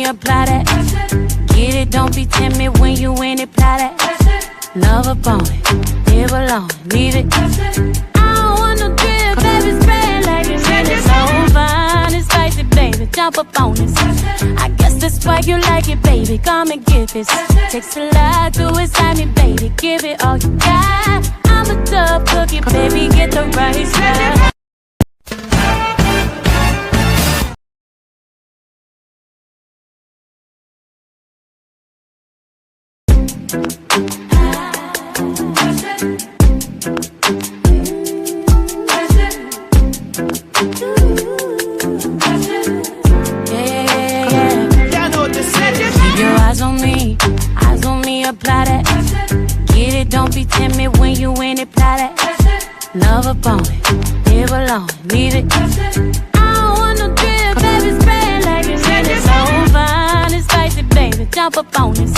Apply that. Get it, don't be timid when you in it, apply that. Love upon it, live alone, leave it. I don't want no drip, baby, spread like it's really so fine. It's spicy, baby, jump up on this. I guess that's why you like it, baby, come and give this. Takes a lot to excite me, baby, give it all you got. I'm a tough cookie, baby, get the right side. Apply that. Get it, don't be timid when you in it, apply that. Love upon it, live alone, leave it. I don't want no drip, baby, spread like it's really so fine. It's spicy, baby, jump up on this.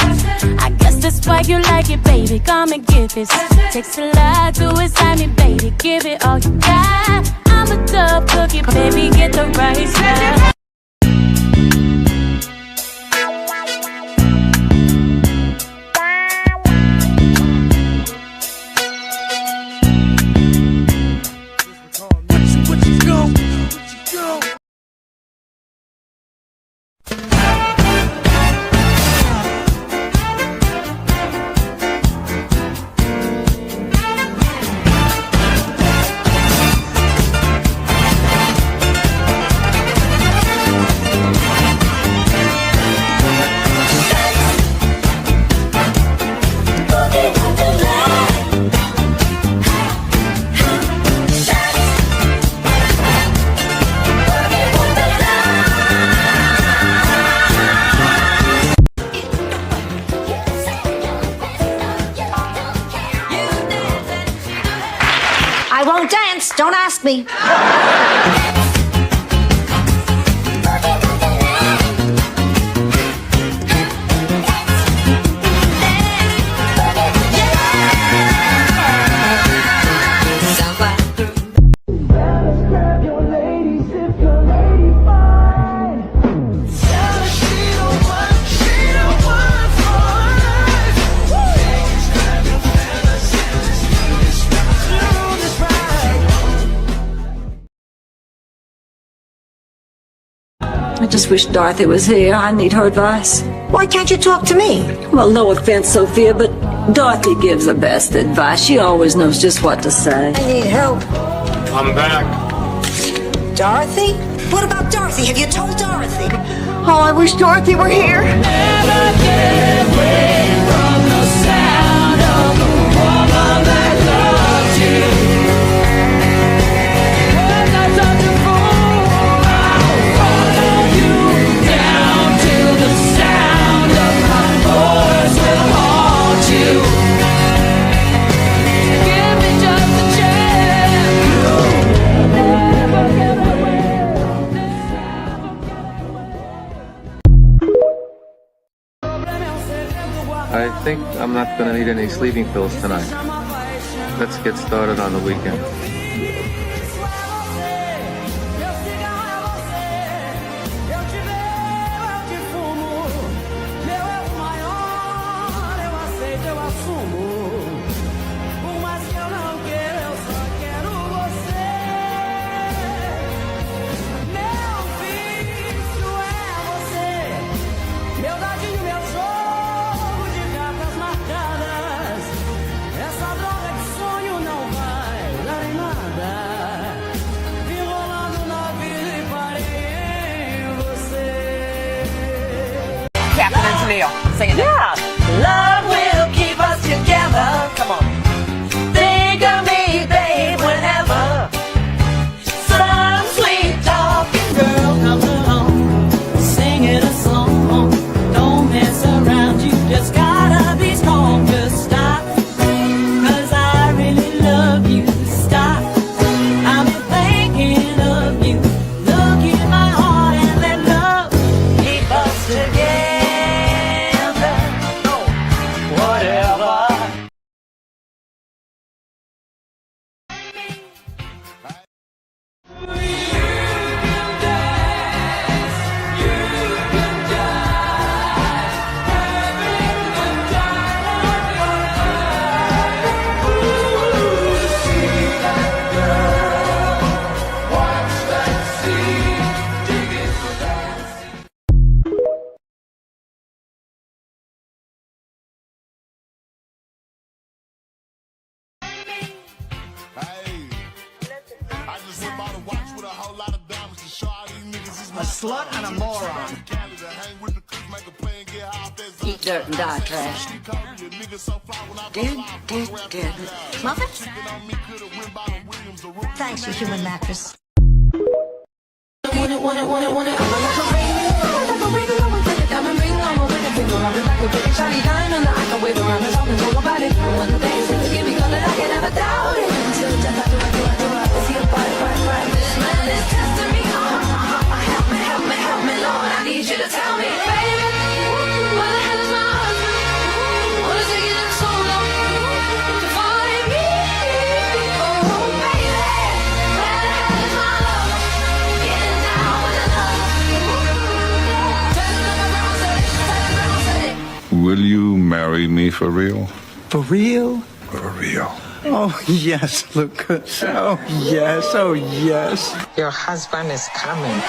I guess that's why you like it, baby, come and give this. Takes a lot to excite me, baby, give it all you got. I'm a tough cookie, baby, get the right side. I won't dance, don't ask me. I just wish Dorothy was here. I need her advice. Why can't you talk to me? Well, no offense, Sophia, but Dorothy gives the best advice. She always knows just what to say. I need help. I'm back. Dorothy? What about Dorothy? Have you told Dorothy? Oh, I wish Dorothy were here. Never get away from the sound of the woman that loves you. When I touch a fool, I'll follow you down till the sound of my voice will haunt you. Give me just a chance. Never get away. I think I'm not going to need any sleeping pills tonight. Let's get started on the weekend. Sing it. Yeah. Love will keep us together. Come on. Think of me, babe, whenever some sweet talking girl comes along, singing a song. Don't mess around, you just gotta be strong. Just stop, 'cause I really love you. Stop, I've been thinking of you. Look in my heart and let love keep us together. slut and a moron. Eat dirt and die trash. Dead. Muffins? Thanks, you human mattress. Will you marry me for real? For real? For real. Oh, yes, Lucas. Oh, yes. Oh, yes. Your husband is coming.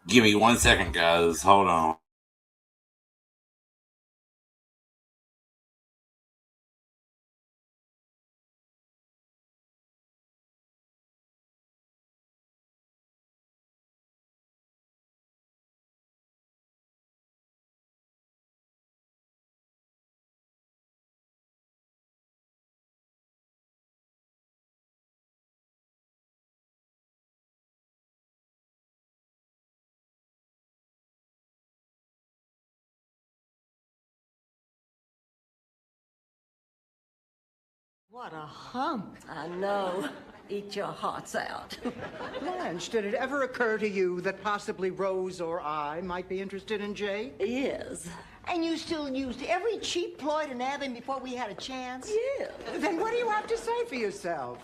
Give me 1 second, guys. Hold on. What a hump. I know. Eat your hearts out. Blanche, did it ever occur to you that possibly Rose or I might be interested in Jay? Yes. And you still used every cheap ploy to nab him before we had a chance? Yeah. Then what do you have to say for yourself?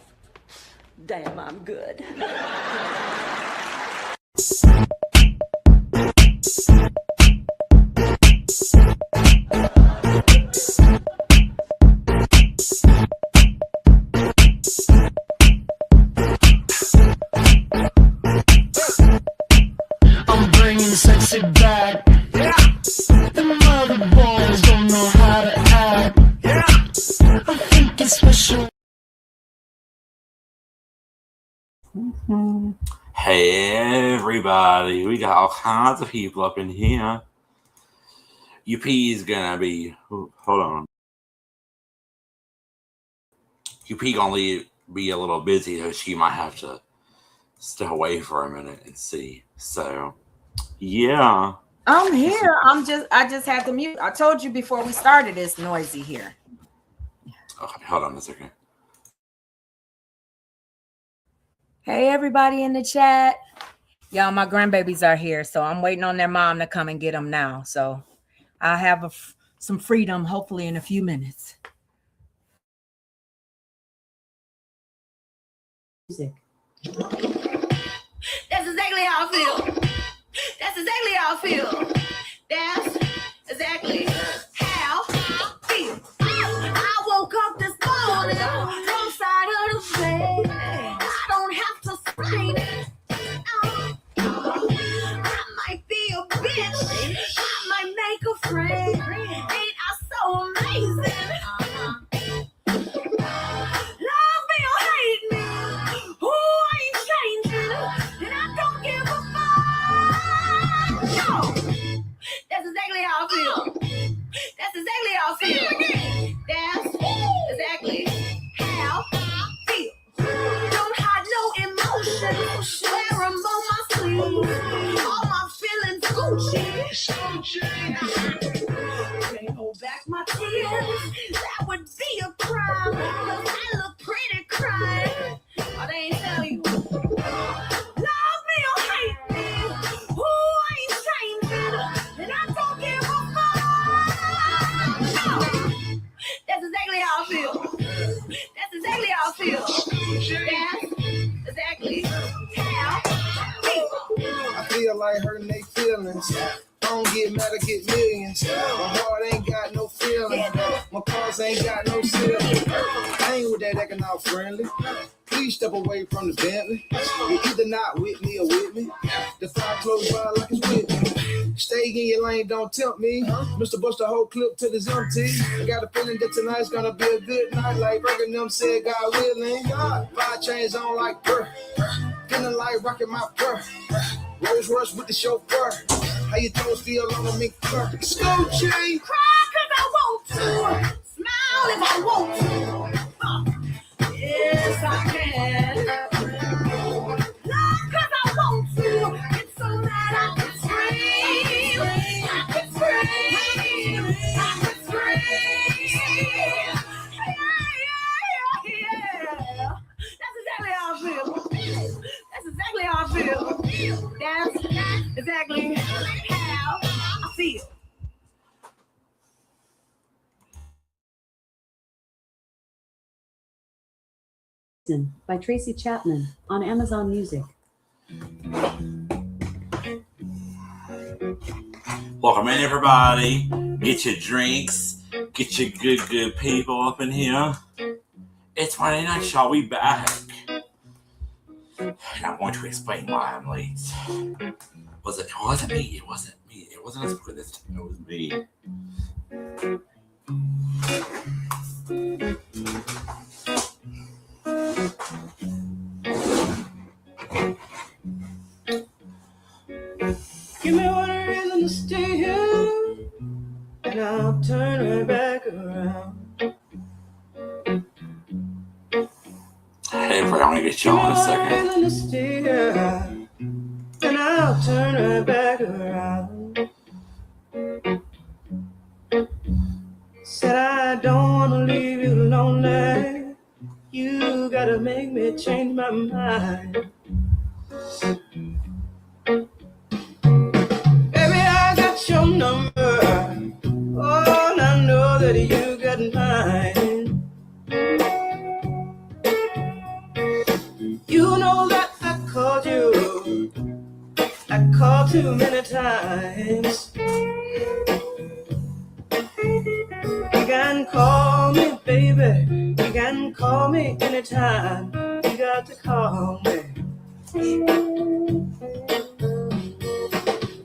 Damn, I'm good. I'm bringing sexy back. Yeah. The mother boys don't know how to act. Yeah. I think it's special. Hey, everybody. We got all kinds of people up in here. UP is gonna be... Hold on. UP gonna be a little busy, so she might have to step away for a minute and see. So, yeah. I'm here. I just had to mute. I told you before we started it's noisy here. Okay, hold on a second. Hey, everybody in the chat. Y'all, my grandbabies are here, so I'm waiting on their mom to come and get them now. So I'll have some freedom, hopefully, in a few minutes. Music. That's exactly how I feel. That's exactly how I feel. That's exactly how I feel. I woke up this morning, wrong side of the bed. I don't have to scream it. I might be a bitch. I might make a friend. Ain't I so amazing? Love me or hate me. Who ain't changing? And I don't give a fuck. No. That's exactly how I feel. That's exactly how I feel. That's exactly how I feel. Don't hide no emotions. Wear 'em on my sleeve. All my feelings Gucci. Can't hold back my tears. That would be a crime. 'Cause I look pretty crying. Oh, they ain't tell you. Love me or hate me. Who ain't changing? And I don't give a fuck. No. That's exactly how I feel. That's exactly how I feel. That's exactly how I feel. I feel like hurting their feelings. don't get mad, I get millions. My heart ain't got no feeling. My cars ain't got no ceiling. I ain't with that acting all friendly. Please step away from the Bentley. You're either not with me or with me. The fire close by like it's with me. Stay in your lane, don't tempt me. Mr. Bush, the whole clip till it's empty. I got a feeling that tonight's gonna be a good night. Like Reagan them said, God willing. 5 chains on like purr. Feeling like rocking my purr. Rolls Royce with the chauffeur. How your toes feel on a mink purr. Scoop chain. Cry 'cause I want to. Smile if I want to. Yes, I can. Love 'cause I want to. It's so that I can scream. I can scream. I can scream. Yeah. That's exactly how I feel. That's exactly how I feel. That's exactly how I feel. By Tracy Chapman on Amazon Music. Welcome in, everybody. Get your drinks. Get your good people up in here. It's Friday night, shall we back? And I'm going to explain why I'm late. It wasn't me. It wasn't Unspoken this time. It was me. Give me one reason to stay here, and I'll turn right back around. Hey, Fred, I'm gonna get you on in a second. Give me one reason to stay here, and I'll turn right back around. Said I don't wanna leave you lonely. You gotta make me change my mind. Baby, I got your number. Oh, and I know that you got mine. You know that I called you. I called too many times. You can call me, baby. You can call me anytime. You got to call me.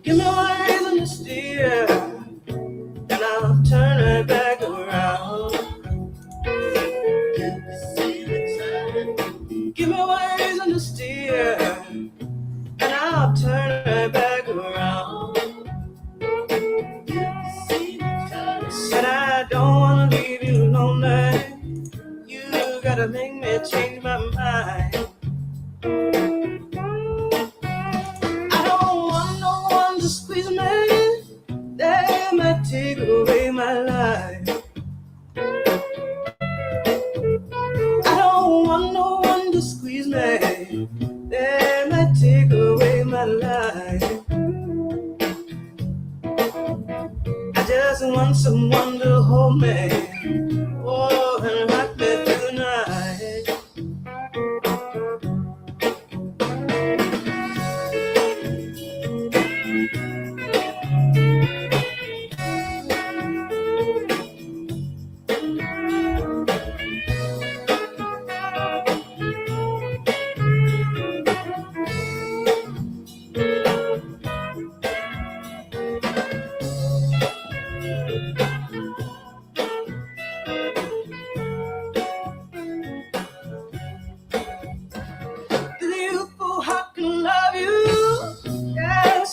Give me one reason to steer, and I'll turn it back around. Give me one reason to steer, and I'll turn it back around. Said I don't wanna leave you lonely. You gotta make me change my mind. I don't want no one to squeeze me. They might take away my life. I don't want no one to squeeze me. They might take away my life. I just want someone to hold me, oh, and rock me through the night.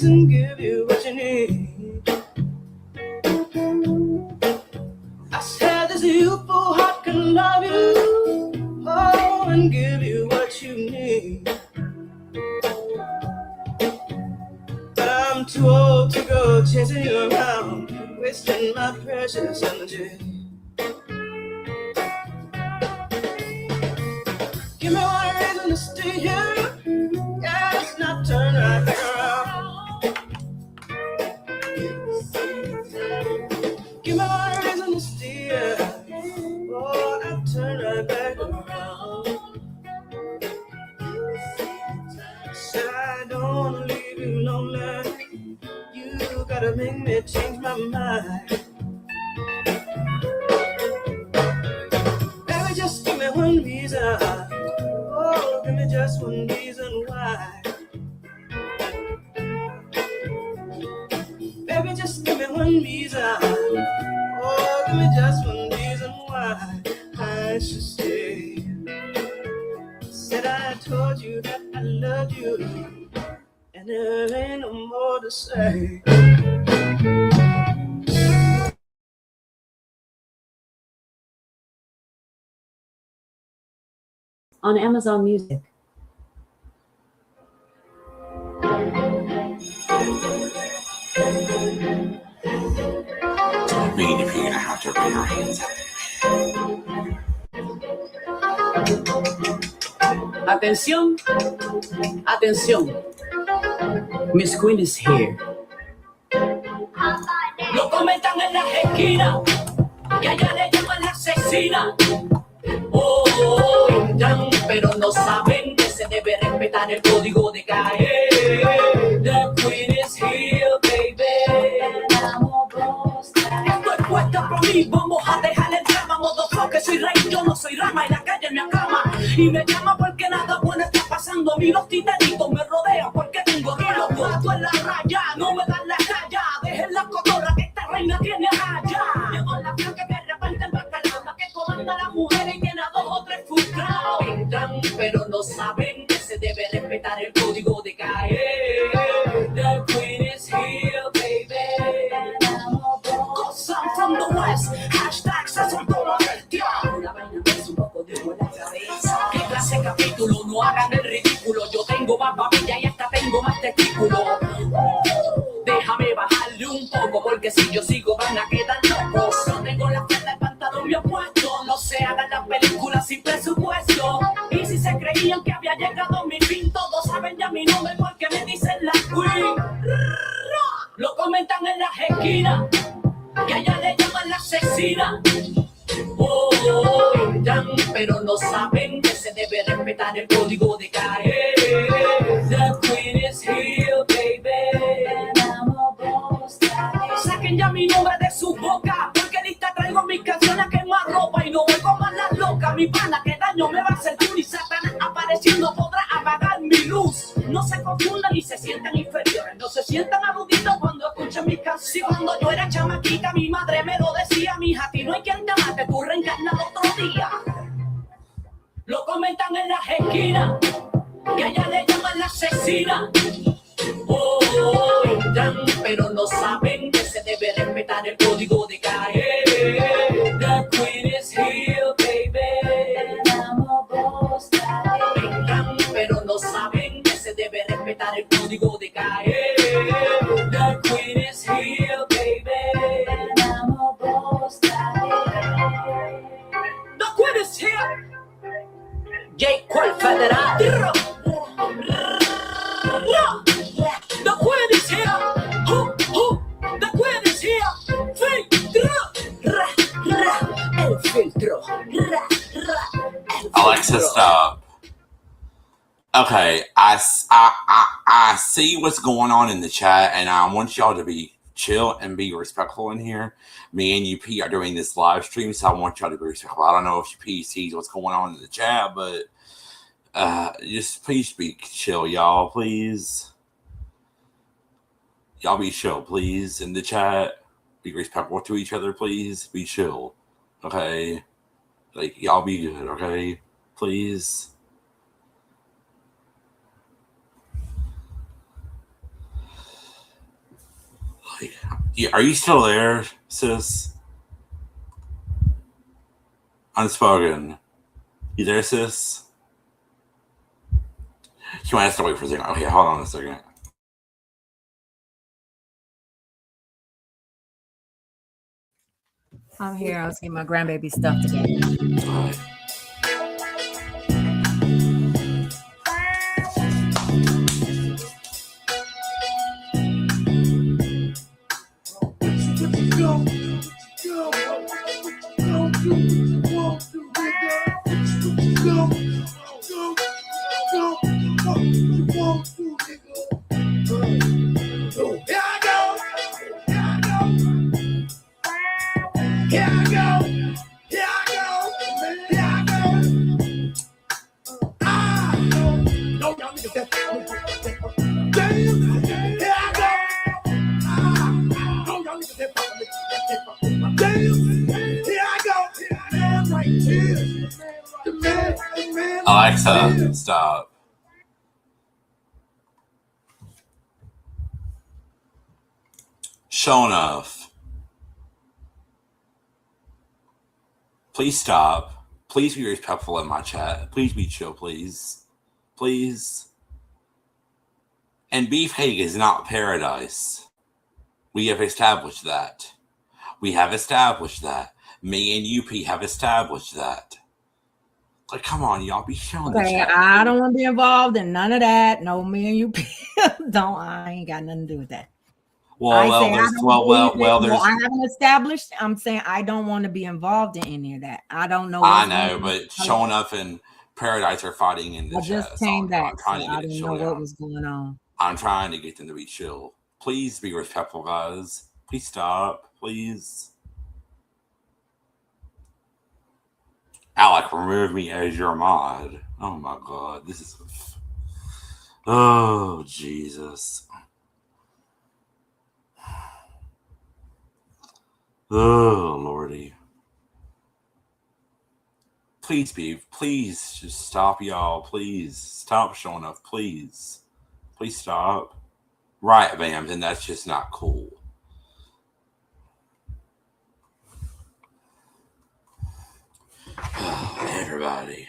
And give you what you need. I said this youthful heart can love you, oh, and give you what you need. But I'm too old to go chasing you around, wasting my precious energy. Give me one reason to stay here, yes, not turn right back around. Give me one reason to steer, oh, I'll turn right back around. Said I don't wanna leave you lonely. You you gotta make me change my mind. Baby, just give me one reason. Oh, give me just one reason why. Baby, just give me one reason. Oh, give me just one reason why I should stay. Said I told you that I love you, and there ain't no more to say. On Amazon Music. Mean if you're gonna have to bring your hands up. Atención, atención. Miss Queen is here. Lo comentan en las esquinas, que allá le llaman la asesina. Oh, entran, pero no saben que se debe respetar el código de calle. The Queen is here, baby. Estoy puesta por mí, vamos a dejar el drama. Motherfucker, soy rey, yo no soy rama. Y la calle me aclama y me llama porque nada bueno está pasando a mí. Los titanitos me rodean porque tengo ruido puesto en la raya. No me dan la calla, dejen la cotorra que esta reina tiene raya. Llegó la flaca que de repente embacalada, que comanda a las mujeres y tiene a 2 o 3 frustrados. Entran, pero no saben que se debe respetar el código de calle. The Queen is here, baby. Cause I'm from the West, hashtag Sazón como bestia. Una vaina me hace un poco de humo en la cabeza. ¿Qué clase de capítulo? No hagan el ridículo. Yo tengo más babilla y hasta tengo más testículos. Déjame bajarle un poco porque si yo sigo van a quedar locos. No tengo la falda, el pantalón bien puesto. No se hagan las películas sin presupuesto. Y si se creían que había llegado mi fin, todos saben ya mi nombre porque me dicen la Queen. Lo comentan en las esquinas, que allá le llaman la asesina. Oh, entran, pero no saben que se debe respetar el código de calle. The Queen is here, baby. Saquen ya mi nombre de su boca, porque lista traigo mis canciones que más ropa y no voy con más las locas. Mi pana, que daño me va a hacer tú ni Satanás apareciendo podrá apagar mi luz. No se confundan ni se sientan inferiores, no se sientan aludidos cuando escuchen mis canciones. Cuando yo era chamaquita mi madre me lo decía, mija, a ti no hay quien te mate, tú reencarnas otro día. Lo comentan en las esquinas, que allá le llaman la asesina. Oh, entran, pero no saben que se debe respetar el código de calle. The Queen is here, baby. Entran, pero no saben que se debe respetar el código de calle. The Queen is here, baby. The Queen is here. J. Cual Federal. The Queen is here. The Queen is here. El filtro. Alexis, stop. Okay, I see what's going on in the chat, and I want y'all to be chill and be respectful in here. Me and UP are doing this live stream, so I want y'all to be respectful. I don't know if UP sees what's going on in the chat, but just please be chill, y'all, please. Y'all be chill, please, in the chat. Be respectful to each other, please. Be chill, okay? Like, y'all be good, okay? Please. Like, are you still there, sis? Unspoken. You there, sis? You might have to wait for a second. Okay, hold on a second. I'm here. I was getting my grandbaby stuff together. Here I go. Here I go. Here I go. Here I go. No, y'all niggas that damn. Here I go. No, y'all niggas that damn. Here I go. Man right here. The man Alexa, stop. Show enough. Please stop. Please be respectful in my chat. Please be chill, please. Please. And beefcake is not paradise. We have established that. We have established that. Me and UP have established that. Like, come on, y'all, be showing the Okay, chat. I don't want to be involved in none of that. No, me and you don't. I ain't got nothing to do with that. I haven't established. I'm saying I don't want to be involved in any of that. I don't know. I know, but showing up in Paradise are fighting in the I chat. just came back, so I'm trying to I didn't know what was going on. I'm trying to get them to be chill. Please be respectful, guys. Please stop, please. Alec, remove me as your mod. Oh my god, this is. Oh Jesus. Oh lordy. Please just stop, y'all. Please stop showing up. Please stop. Right, Bam, then that's just not cool. Everybody,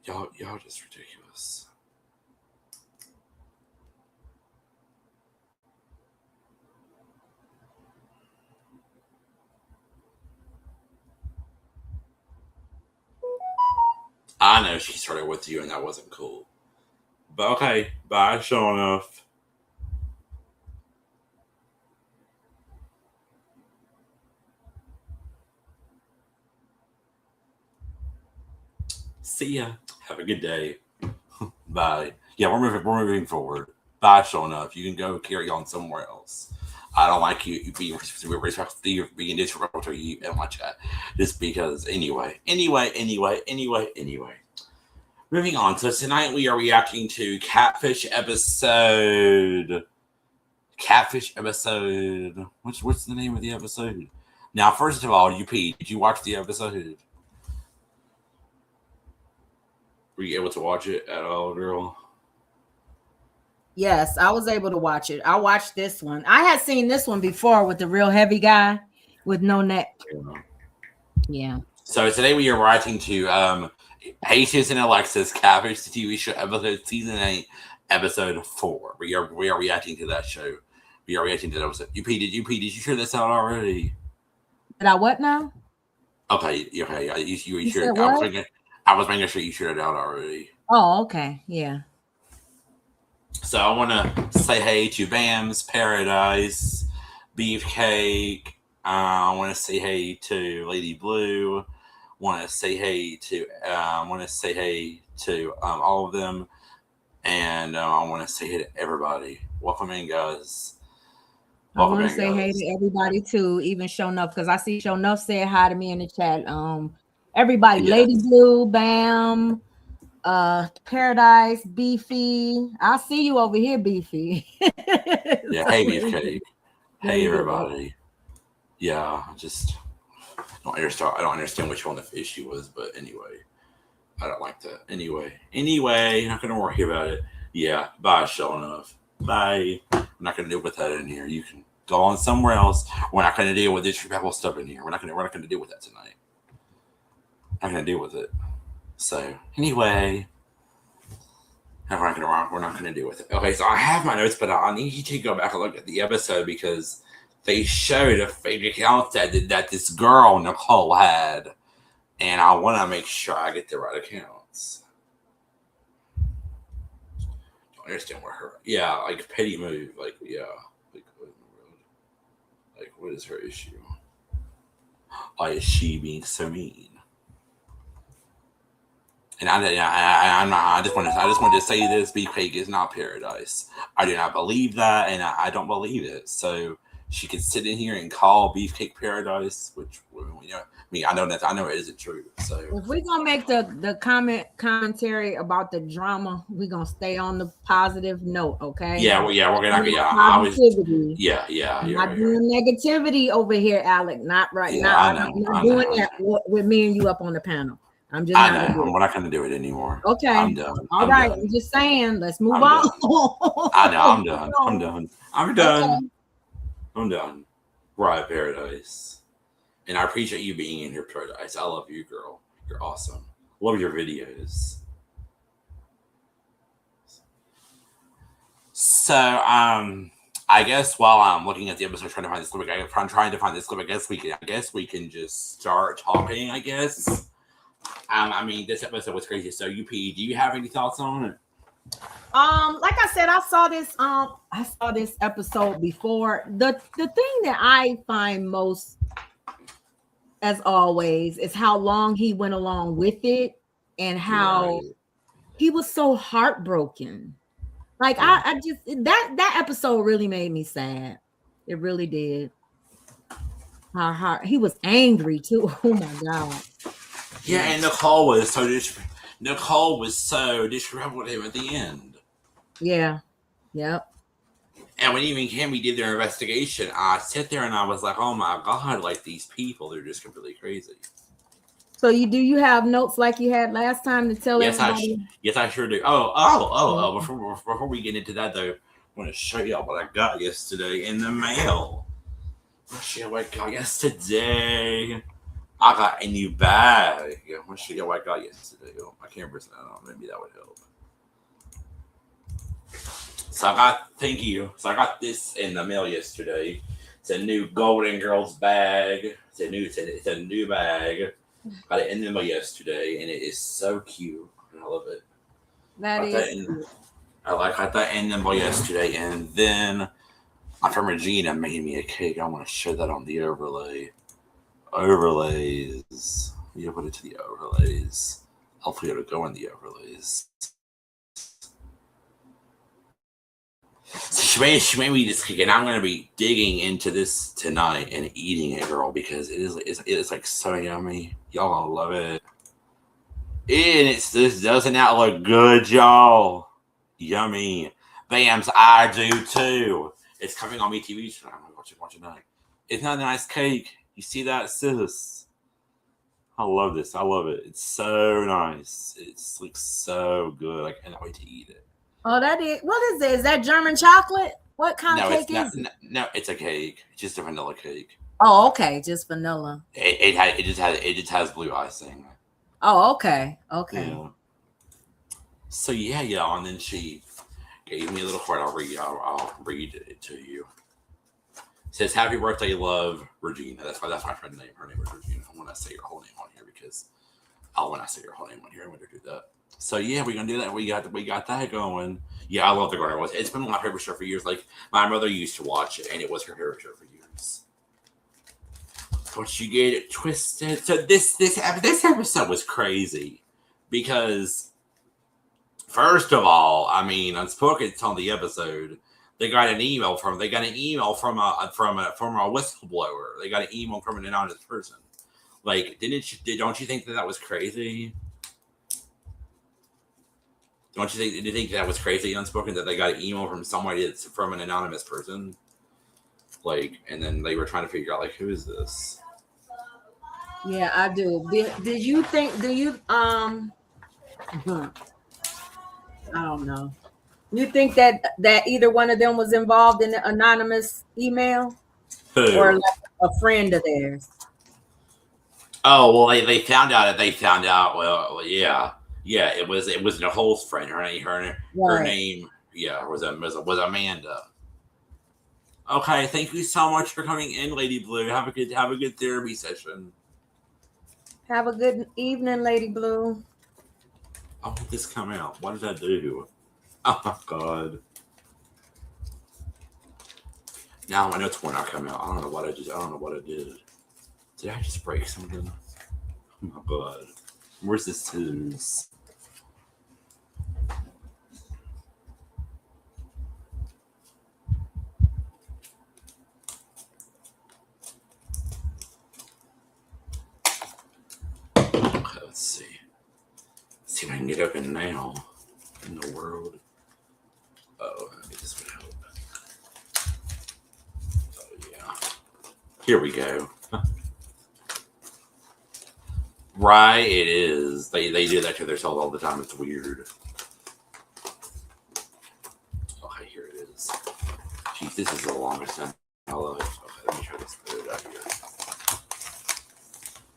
y'all just ridiculous. I know she started with you and that wasn't cool. But okay, bye, show enough. See ya. Have a good day. Bye. Yeah, we're moving forward. Bye, show enough. You can go carry on somewhere else. I don't like you being disrespectful to you in my chat. Just because anyway. Moving on. So tonight we are reacting to CATFISH episode. What's the name of the episode? Now, first of all, UP, did you watch the episode? Were you able to watch it at all, girl? Yes, I was able to watch it. I watched this one. I had seen this one before with the real heavy guy with no neck. Yeah. So today we are reacting to Jesus and Alexis, CATFISH, the TV show, episode season 8, episode 4. We are reacting to that show. We are reacting to that episode. UP, did you share this out already? Did I what now? Okay. You shared. I was making sure you shared it out already. Oh, okay. Yeah. So I want to say hey to Bam's Paradise, Beefcake. I want to say hey to Lady Blue. Want to say hey to all of them, and I want to say hey to everybody. Welcome in, guys. I want to say hey to everybody too, even Shonuff, because I see Shonuff said hi to me in the chat. Everybody, yeah. Lady Blue, Bam, Paradise, Beefy. I see you over here, Beefy. Yeah, hey Beefcake. Hey everybody. Yeah, I just don't understand. I don't understand which one the issue was, but anyway, I don't like that. Anyway, not gonna worry about it. Yeah, bye, Shonuff. Bye. I'm not gonna deal with that in here. You can go on somewhere else. We're not gonna deal with disrespectful stuff in here. We're not gonna deal with that tonight. I'm gonna deal with it. So anyway, we're not gonna deal with it. Okay, so I have my notes, but I need you to go back and look at the episode because they showed a fake account that this girl Nicole had, and I want to make sure I get the right accounts. Don't understand what her, yeah, like petty move, like yeah, like what in the world? Like what is her issue? Why is she being so mean? And I just wanted to say this: Beefcake is not paradise. I do not believe that, and I don't believe it. So she could sit in here and call Beefcake Paradise, which I know it isn't true. So if we're gonna make the commentary about the drama, we're gonna stay on the positive note, okay? Yeah, we're gonna positivity. You're not doing negativity over here, Alec. Not right now. I'm not doing that with me and you up on the panel. I'm just we're not gonna do it anymore. Okay. I'm done. All right. I'm just saying, let's move on. I know, I'm done. I'm done. Okay. I'm done. We're at Paradise. And I appreciate you being in here, Paradise. I love you, girl. You're awesome. Love your videos. So, I guess while I'm looking at the episode, trying to find this clip, I'm trying to find this clip. I guess we can just start talking. I guess. I mean, this episode was crazy. So, UP, do you have any thoughts on it? Like I said, I saw this episode before. The thing that I find most, as always, is how long he went along with it and how he was so heartbroken. Like I just that episode really made me sad. It really did. He was angry too. Oh my God. Yeah, and Nicole was so disrespectful with him at the end. Yeah. Yep. And when even Cammy did their investigation, I sat there and I was like, "Oh my God! Like these people, they're just completely crazy." So do you have notes like you had last time to tell everybody? Yes, I sure do. Oh! Before we get into that though, I want to show y'all what I got yesterday in the mail. Let's show you what I got yesterday. I got a new bag. I want to show you what I got yesterday. Oh, my camera's not on. Maybe that would help. So thank you. So I got this in the mail yesterday. It's a new Golden Girls bag. It's a new bag. Got it in the mail yesterday, and it is so cute. I love it. I got that in the mail yesterday, and then my friend Regina made me a cake. I want to show that on the overlays. You put it to the overlays. Hopefully it'll go in the overlays. So she made me this cake, and I'm gonna be digging into this tonight and eating it, girl, because it is like so yummy. Y'all gonna love it. And this doesn't that look good, y'all? Yummy. Bams, I do too. It's coming on MeTV tonight. I'm gonna watch it tonight. Isn't that a nice cake? You see that, sis? I love this. I love it. It's so nice. It's like so good. I cannot wait to eat it. Oh, that is. What is it? Is that German chocolate? What kind of cake is it? No, it's a cake. It's just a vanilla cake. Oh, okay. Just vanilla. It just has blue icing. Oh, okay. Okay. Yeah. So yeah, y'all. And then she gave me a little card. I'll read it to you. It says, "Happy birthday, love, Regina." That's my friend's name. Her name is Regina. I want to say her whole name on here because when I say her whole name on here, I'm going to do that. So yeah, we're gonna do that. We got that going. Yeah, I love the Golden Girls. It's been my favorite show for years. Like my mother used to watch it, and it was her favorite show for years. But you get it twisted. So this episode was crazy because first of all, I mean, Unspoken. It's on the episode. They got an email from a whistleblower. They got an email from an anonymous person. Like, don't you think that was crazy? Did you think that was crazy, Unspoken, that they got an email from somebody that's from an anonymous person? Like, and then they were trying to figure out, like, who is this? Yeah, I do. Did you think, I don't know. You think that either one of them was involved in the anonymous email? Who? Or like a friend of theirs? Oh, well, they found out. Well, yeah. Yeah, it was Nicole's friend. Her name, yeah, was Amanda. Okay, thank you so much for coming in, Lady Blue. Have a good therapy session. Have a good evening, Lady Blue. Oh, did this come out? What did I do? Oh my God! Now I know it's when I come out. I don't know what I did. Did I just break something? Oh my God! Where's the scissors? get open now. In the world. Oh, maybe this would help. Oh, yeah. Here we go. Right, it is. They do that to themselves all the time. It's weird. Okay, here it is. Jeez, this is the longest time. I love it. Okay, let me try this put it out here.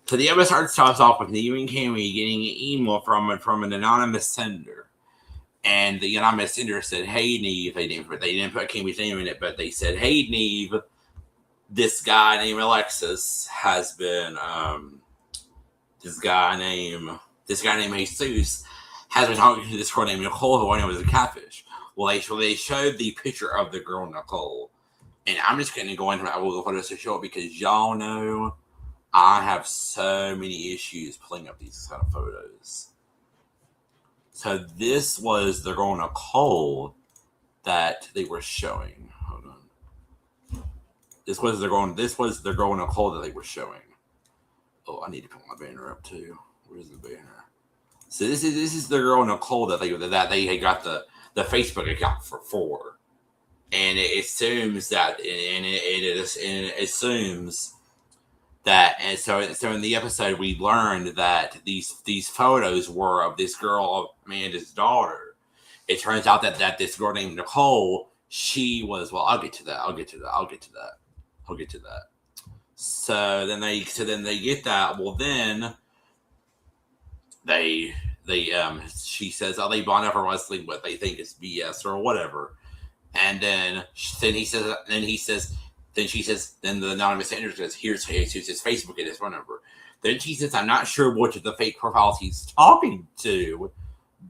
So the episode starts off with Neve and Cammy getting an email from an anonymous sender. And the anonymous sender said, "Hey, Neve." They didn't put Cammy's name in it, but they said, "Hey, Neve, this guy named Alexis has been, this guy named Jesus has been talking to this girl named Nicole, who I know is a catfish." Well, they showed the picture of the girl Nicole. And I'm just going to go into my Google Photos to show it because y'all know I have so many issues pulling up these kind of photos. So this was the girl Nicole that they were showing. Hold on. This was the girl Nicole that they were showing. Oh, I need to put my banner up too. Where's the banner? So this is the girl Nicole that they had got the Facebook account for. And it assumes that it assumes that, and so in the episode we learned that these photos were of this girl, Amanda's daughter. It turns out that this girl named Nicole, she was, well, I'll get to that. So then they get that. Well, then she says, "Oh, they bond over wrestling, what they think is BS or whatever." And then she says, then the anonymous sender says, "Here's his Facebook and his phone number." Then she says, "I'm not sure which of the fake profiles he's talking to,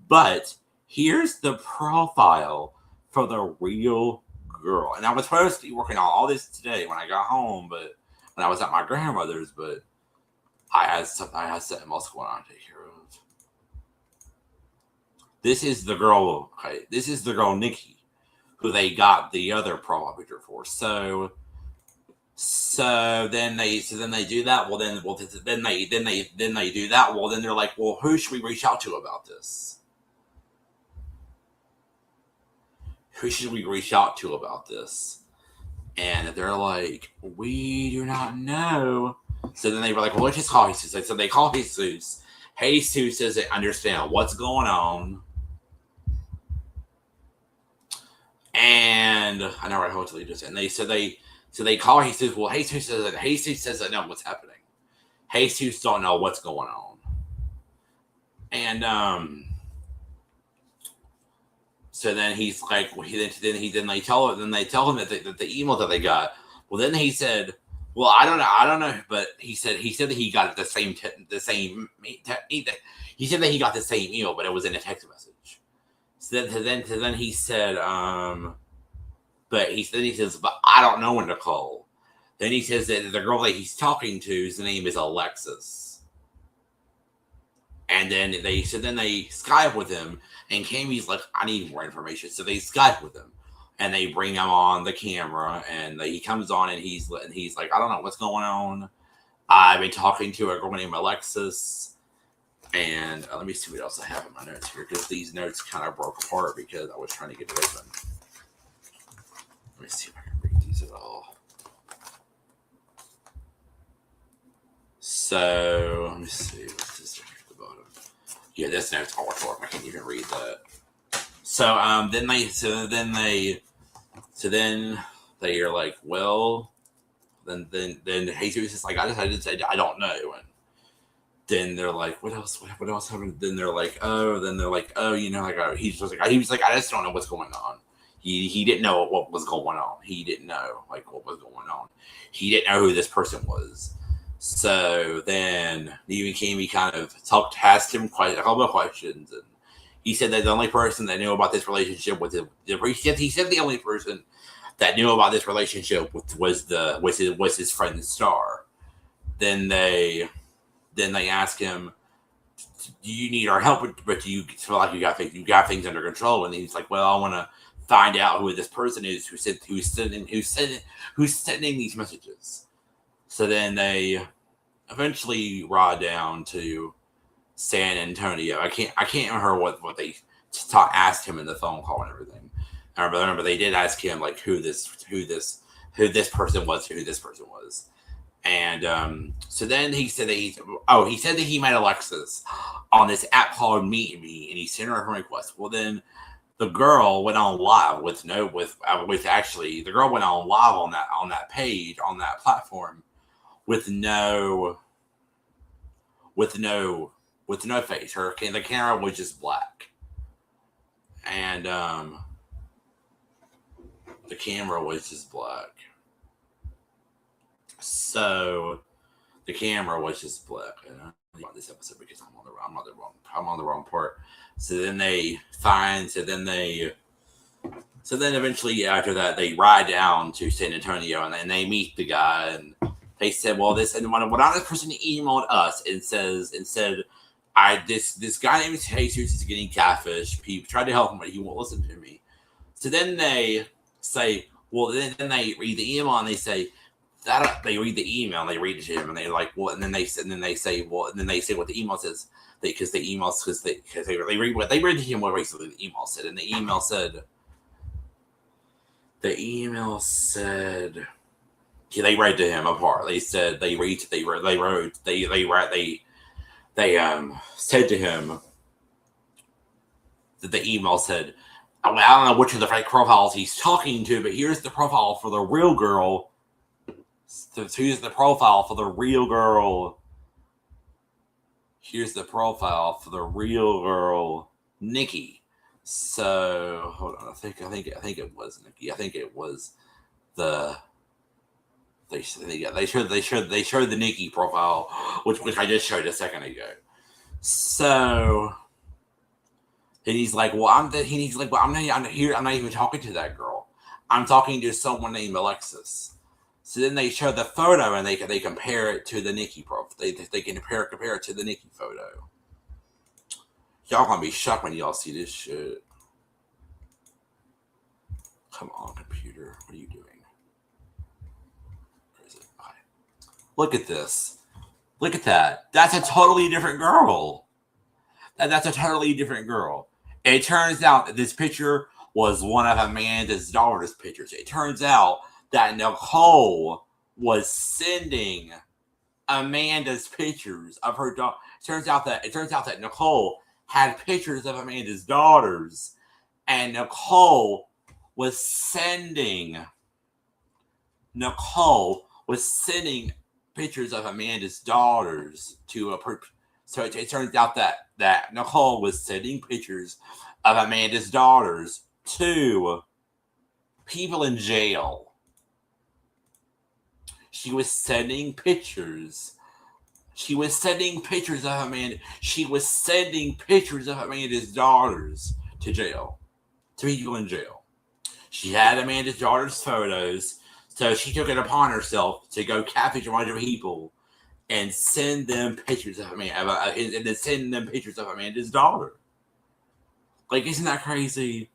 but here's the profile for the real girl." And I was supposed to be working on all this today when I got home, but when I was at my grandmother's, but I had something else going on to take care of. This is the girl. Okay, this is the girl Nikki, who they got the other profile picture for. So then they do that. Then they do that. Well, then they're like, "Well, who should we reach out to about this? Who should we reach out to about this?" And they're like, "We do not know." So then they were like, "Well, let's just call Jesus." So they call Jesus. Jesus doesn't understand what's going on. And I know I totally just, and they call Jesus. Well, Jesus doesn't know what's happening. Jesus don't know what's going on. And so then he's like, they tell him that the email that they got. Well, then he said, "Well, I don't know," but he said that he got the same. He said that he got the same email, but it was in a text message. So then he said, but he says, "But I don't know Nicole." Then he says that the girl that he's talking to, his name is Alexis. And then they Skype with him, and Cammy's like, "I need more information." So they Skype with him, and they bring him on the camera, and he comes on, and he's like, "I don't know what's going on. I've been talking to a girl named Alexis." And let me see what else I have in my notes here, because these notes kind of broke apart because I was trying to get it open. Let me see if I can read these at all. So let me see. What's this at the bottom? Yeah, this note's all short. I can't even read that. So then they are like, "Well," then Jesus is like, "I didn't say I don't know." And then they're like, "What else happened?" Then they're like, "Oh," you know, like he was like, "I just don't know what's going on." He didn't know what was going on. He didn't know what was going on. He didn't know who this person was. So then Neve and Cammy kind of asked him quite a couple of questions, and he said that the only person that knew about this relationship was he said the only person that knew about this relationship was his friend Star. Then they ask him, "Do you need our help? But do you feel like you got things under control?" And he's like, "Well, I want to find out who this person is who's sending these messages." So then they eventually raw down to San Antonio. I can't remember what they asked him in the phone call and everything. I remember they did ask him like who this person was. And so then he said that he met Alexis on this app called Meet Me, and he sent her a friend request. Well, then the girl went on live the girl went on live on that page, on that platform with no face. The camera was just black. And the camera was just black. So the camera was just black. And I want this episode because I'm on the wrong part. So then eventually after that they ride down to San Antonio and then they meet the guy and they said, well, this person emailed us and said this guy named Jesus is getting catfish. People tried to help him, but he won't listen to me. So then they say, well, then they read the email and they say that they read the email and they read it to him and they like, well, and then they say what the email says they read to him what basically the email said, and the email said they read to him apart. They said they said to him that the email said, I don't know which of the fake profiles he's talking to, but here's the profile for the real girl. So here's the profile for the real girl. Here's the profile for the real girl, Nikki. So hold on, I think it was Nikki. I think it was they showed the Nikki profile, which I just showed a second ago. So and he's like, well, I'm not even talking to that girl. I'm talking to someone named Alexis. So then they show the photo and they compare it to the Nikki profile. They can compare it to the Nikki photo. Y'all gonna be shocked when y'all see this shit. Come on, computer. What are you doing? Where is it? Okay. Look at this. Look at that. That's a totally different girl. That's a totally different girl. It turns out that this picture was one of Amanda's daughter's pictures. It turns out that Nicole was sending Amanda's pictures of her daughter. It turns out that Nicole had pictures of Amanda's daughters, and Nicole was sending pictures of Amanda's daughters to a person. So it turns out that Nicole was sending pictures of Amanda's daughters to people in jail. She was sending pictures of Amanda. She was sending pictures of Amanda's daughters to jail, to people in jail. She had Amanda's daughter's photos, so she took it upon herself to go catfish a bunch of people and send them pictures of Amanda's daughter. Like, isn't that crazy?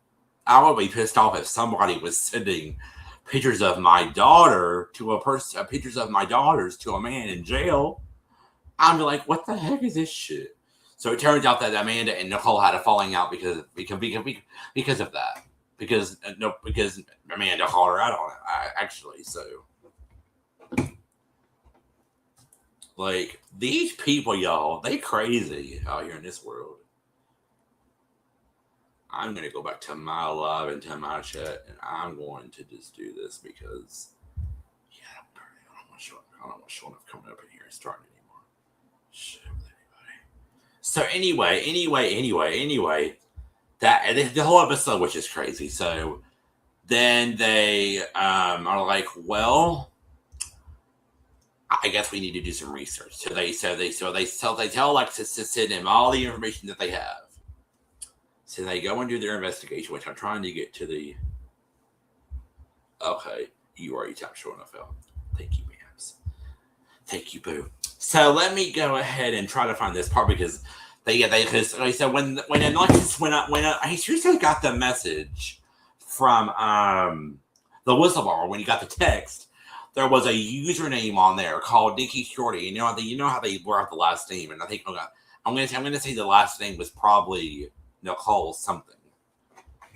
I would be pissed off if somebody was sending pictures of my daughter to a person, pictures of my daughters to a man in jail. I'd be like, what the heck is this shit? So it turns out that Amanda and Nicole had a falling out because of that. Because Amanda called her out on it, actually. So, like, these people, y'all, they crazy out here in this world. I'm going to go back to my live and to my chat, and I'm going to just do this because, yeah, I don't want showing up coming up in here and starting anymore. Shit with anybody. So anyway, that the whole episode, which is crazy. So then they are like, well, I guess we need to do some research. So they tell Alexis to send him all the information that they have. So they go and do their investigation, which I'm trying to get to the. Okay, you already tapped short enough out. Thank you, ma'ams. Thank you, boo. So let me go ahead and try to find this part because because like I said, when Alexis went up, he seriously got the message from the whistleblower when he got the text. There was a username on there called Nikki Shorty. You know how they blur out the last name, and I think I'm gonna say the last name was probably Nicole something,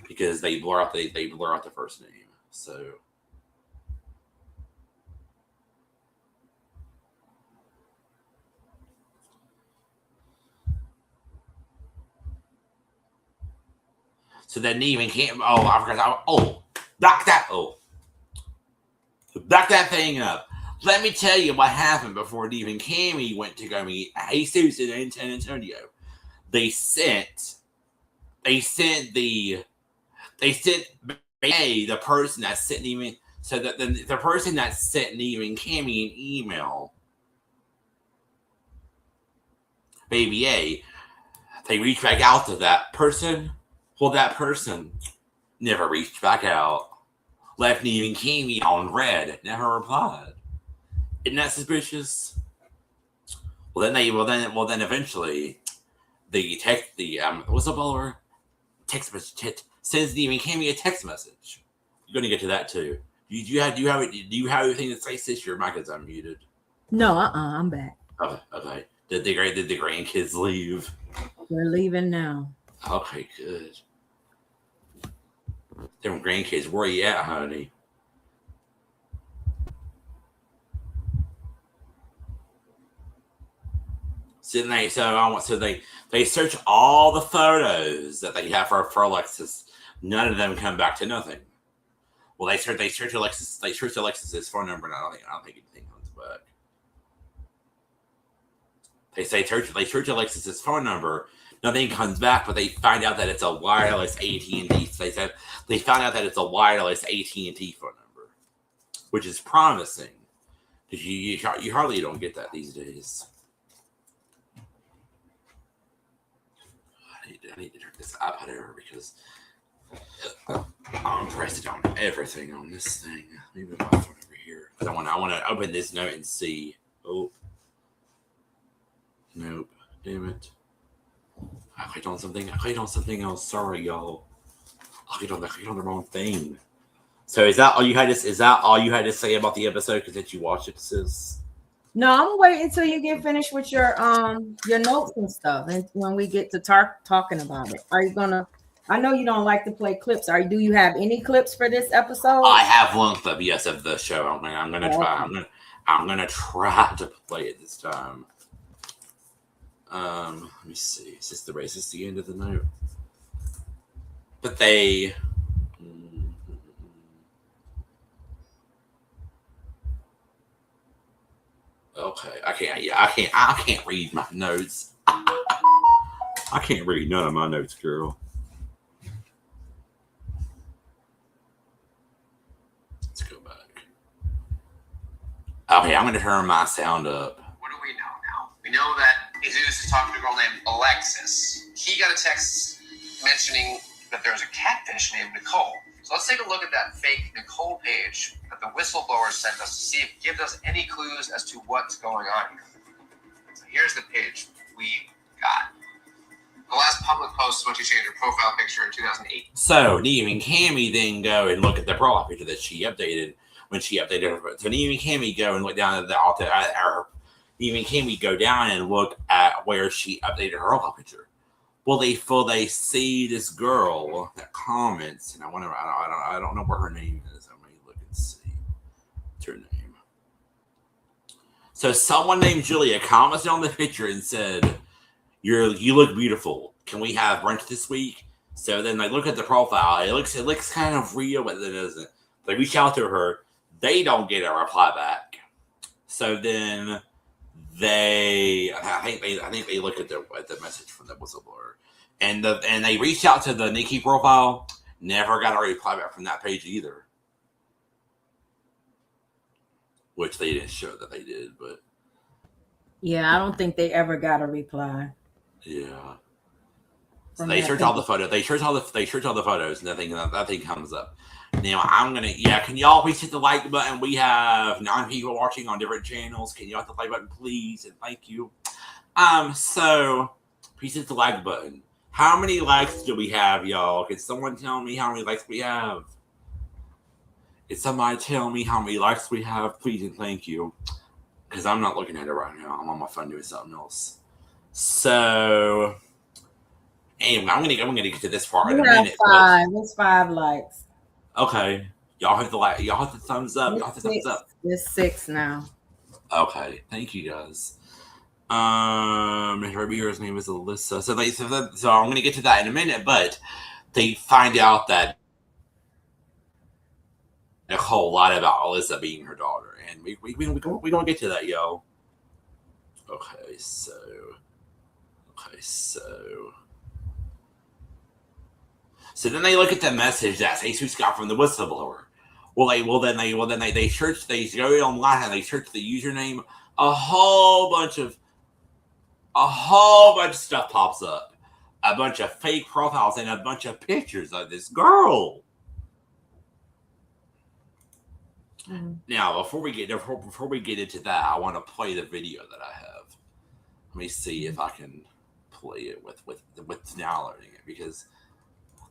because they blur out the first name. So that even can't. Oh, I forgot. Back that thing up. Let me tell you what happened before Neve and Cammy went to go meet Jesus in San Antonio. They sent the person that sent Neve. So that the person that sent Neve and Cammy an email, Baby A, they reached back out to that person. Well, that person never reached back out. Left Neve and Cammy on red. Never replied. Isn't that suspicious? Well, then eventually, the whistleblower text message sends Neve and Cammy a text message. You're going to get to that too. Do you have anything to say, sis? Your mic is unmuted. No, I'm back. Okay. Did the grandkids leave? We're leaving now. Okay, good. Them grandkids, where you at, honey? So they search all the photos that they have for Alexis. None of them come back to nothing. Well, they search Alexis. They search Alexis's phone number, and I don't think anything comes back. They search Alexis's phone number. Nothing comes back, but they find out that it's a wireless AT&T. They found out that it's a wireless AT&T phone number, which is promising, because you hardly don't get that these days. I need to turn this iPad over because I'm pressing on everything on this thing. Let me move my phone over here because I want to open this note and see. Oh, nope! Damn it! I clicked on something else. Sorry, y'all. I clicked on the wrong thing. So is that all you had to say about the episode because you watched it, sis? No, I'm gonna wait until you get finished with your notes and stuff, and when we get to talking about it. Are you gonna? I know you don't like to play clips. Do you have any clips for this episode? I have one clip, yes, of the show. I'm gonna try. I'm gonna try to play it this time. Let me see. Is this the end of the note? But they. Okay, I can't read my notes. I can't read none of my notes, girl. Let's go back. Okay, I'm gonna turn my sound up. What do we know now? We know that Jesus is talking to a girl named Alexis. He got a text mentioning that there's a catfish named Nicole. So let's take a look at that fake Nicole page that the whistleblower sent us to see if it gives us any clues as to what's going on here. So here's the page we got. The last public post is when she changed her profile picture in 2008. So Neve and Cammy then go and look at the profile picture that she updated when she updated her. So Neve and Cammy go and look down at Neve and Cammy go down and look at where she updated her profile picture. Well, they see this girl that comments, and I don't know what her name is. I'm gonna look and see. What's her name? So someone named Julia commented on the picture and said, "You look beautiful. Can we have brunch this week?" So then they look at the profile. It looks kind of real, but it isn't. They reach out to her. They don't get a reply back. So then I think they look at the message from the whistleblower, and they reached out to the Nikki profile. Never got a reply back from that page either, which they didn't show that they did. But yeah, I don't think they ever got a reply. Yeah, so they search all the photos. They search all the photos. Nothing comes up. Now can y'all please hit the like button? We have 9 people watching on different channels. Can you hit the like button, please? And thank you. So please hit the like button. How many likes do we have, y'all? Can someone tell me how many likes we have? Can somebody tell me how many likes we have, please and thank you? Because I'm not looking at it right now. I'm on my phone doing something else. So anyway, I'm gonna get to this part in a We have minute. five. It's 5 likes. Okay. Y'all have the like. Y'all have the thumbs up. Y'all have the thumbs up. It's 6 now. Okay. Thank you guys. Her viewer's name is Alyssa. So I'm gonna get to that in a minute, but they find out that Nicole lied about Alyssa being her daughter, and we gonna get to that, yo. Okay, so then they look at the message that Jesus got from the whistleblower. Then they search. They go online and they search the username. A whole bunch of stuff pops up. A bunch of fake profiles and a bunch of pictures of this girl. Mm-hmm. Now, before we get into that, I want to play the video that I have. Let me see if I can play it with downloading it, because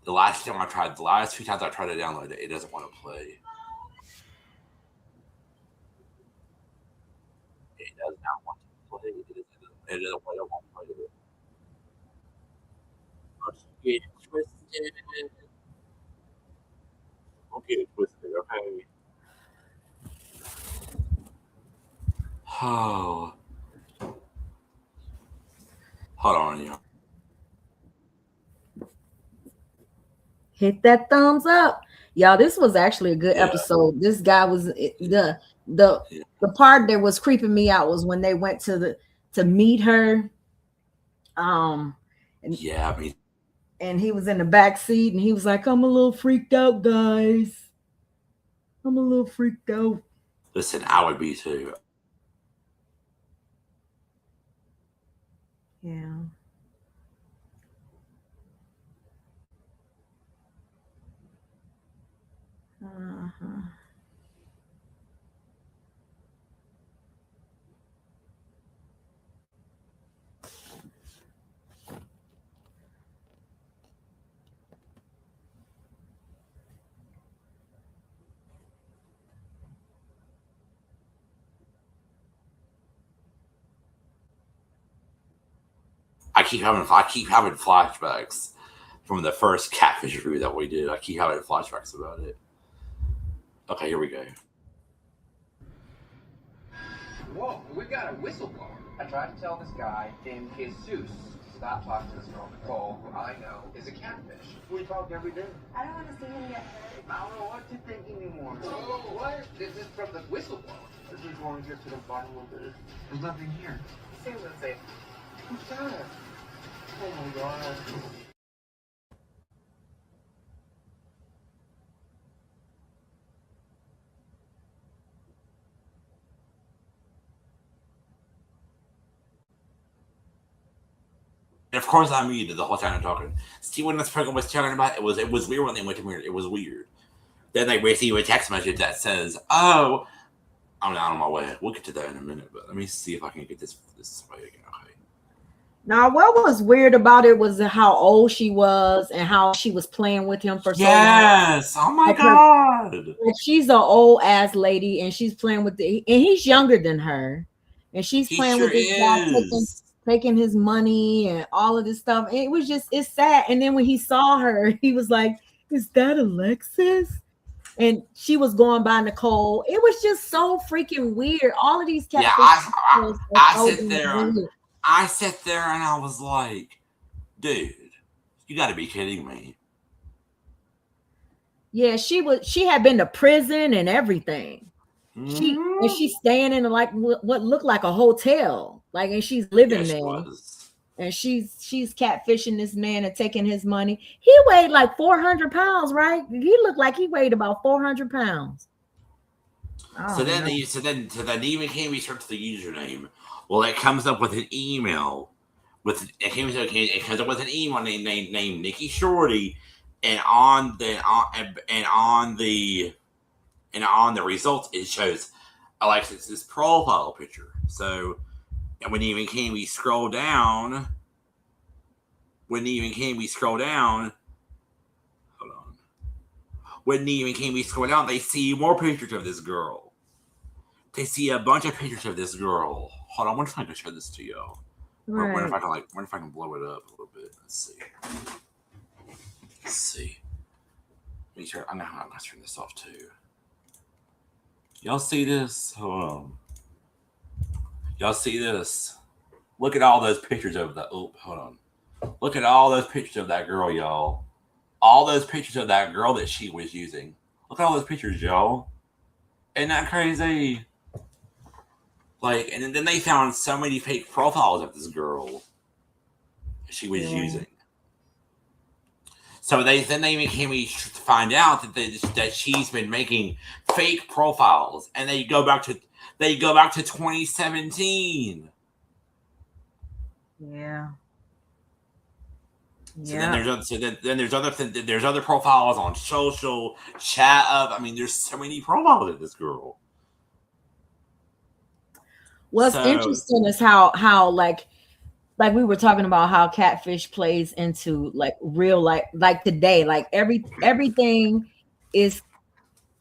the last few times I tried to download it, it doesn't want to play. It does not want to play. It doesn't want to play it. Don't get it twisted. Don't get it twisted, okay? Oh. Hold on, y'all. Hit that thumbs up. Y'all, this was actually a good episode. This guy was the part that was creeping me out was when they went to meet her. And he was in the back seat and he was like, I'm a little freaked out, guys. I'm a little freaked out. Listen, I would be too. Yeah. I keep having flashbacks from the first catfish review that we did. I keep having flashbacks about it. Okay, here we go. Whoa, we got a whistleblower. I tried to tell this guy named Jesus stop talking to this girl Nicole, who I know is a catfish. We talk every day. I don't want to see him get hurt. I don't know what to think anymore. Oh, what? This is from the whistleblower. This is going to get to the bottom of this. There's nothing here. See what I'm saying? Who's that? Oh my God. And of course, I muted the whole time I'm talking. See, when this program was talking about it was weird when they went to mirror. It was weird. Then they receive a text message that says, "Oh, I'm out on my way." We'll get to that in a minute, but let me see if I can get this way again. Okay. Now, what was weird about it was how old she was and how she was playing with him for so long. Yes. Oh my God. She's an old ass lady and she's playing with and he's younger than her, and she's playing with this guy, taking his money and all of this stuff. It was it's sad. And then when he saw her, he was like, "Is that Alexis?" And she was going by Nicole. It was just so freaking weird. All of these catfish. Yeah, I sat there and I was like, dude, you got to be kidding me. Yeah, she had been to prison and everything. Mm-hmm. She's staying in like what looked like a hotel, like, and she's living there. And she's catfishing this man and taking his money. He weighed like 400 pounds, right? He looked like he weighed about 400 pounds. So then even can research the username. Well, it comes up with an email. It comes up with an email named Nikki Shorty, and on the results it shows Alexis's profile picture. So. And when we scroll down, hold on. When we scroll down, they see more pictures of this girl. They see a bunch of pictures of this girl. Hold on, I'm trying to show this to you. Wonder if I can blow it up a little bit. Let's see. Let me turn. I'm gonna turn this off too. Y'all see this? Hold on. Y'all see this? Look at all those pictures of that. Oh, hold on. Look at all those pictures of that girl, y'all. All those pictures of that girl that she was using. Look at all those pictures, y'all. Isn't that crazy? Like, and then they found so many fake profiles of this girl she was using. So then they became to find out that she's been making fake profiles, and they go back to 2017. Yeah. So then there's other profiles on social chat up. I mean, there's so many profiles of this girl. What's interesting is how like we were talking about how catfish plays into like real life, like today, like everything is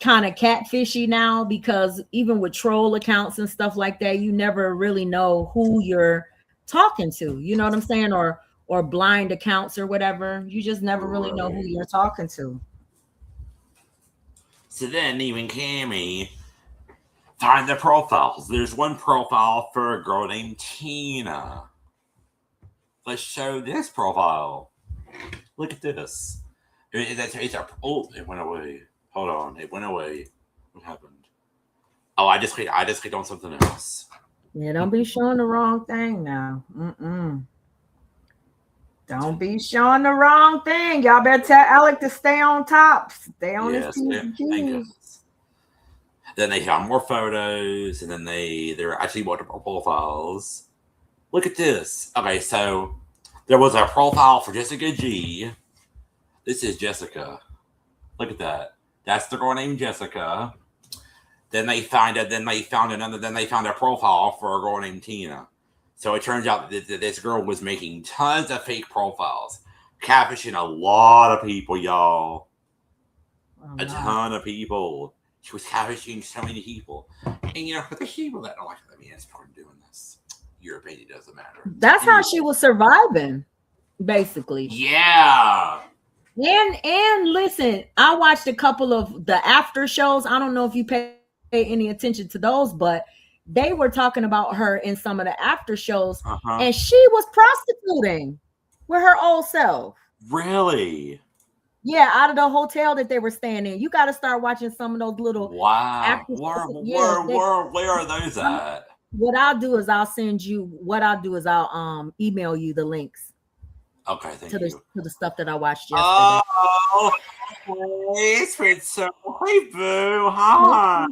kind of catfishy now, because even with troll accounts and stuff like that, you never really know who you're talking to. You know what I'm saying? Or blind accounts or whatever. You just never really know who you're talking to. So then even Cammy find the profiles. There's one profile for a girl named Tina. Let's show this profile. Look at this. It went away. Hold on. It went away. What happened? Oh, I just clicked on something else. Yeah, don't be showing the wrong thing now. Don't be showing the wrong thing. Y'all better tell Alec to stay on top. Stay on his P's. Then they found more photos, and then there are actually multiple profiles. Look at this. Okay, so there was a profile for Jessica G. This is Jessica. Look at that. That's the girl named Jessica. Then they found a profile for a girl named Tina. So it turns out that this girl was making tons of fake profiles, catfishing a lot of people, y'all. A ton of people. She was catfishing so many people. And for the people that don't like it, I mean, it's part of doing this. Your opinion doesn't matter. That's how she was surviving, basically. Yeah. And listen, I watched a couple of the after shows. I don't know if you pay any attention to those, but they were talking about her in some of the after shows, and she was prostituting with her old self. Really? Yeah, out of the hotel that they were staying in. You got to start watching some of those little. Wow. Where are those at? What I'll do is I'll email you the links. Okay, thank you. To the stuff that I watched yesterday. Oh, hey, Spencer. Hey, boo. Hi.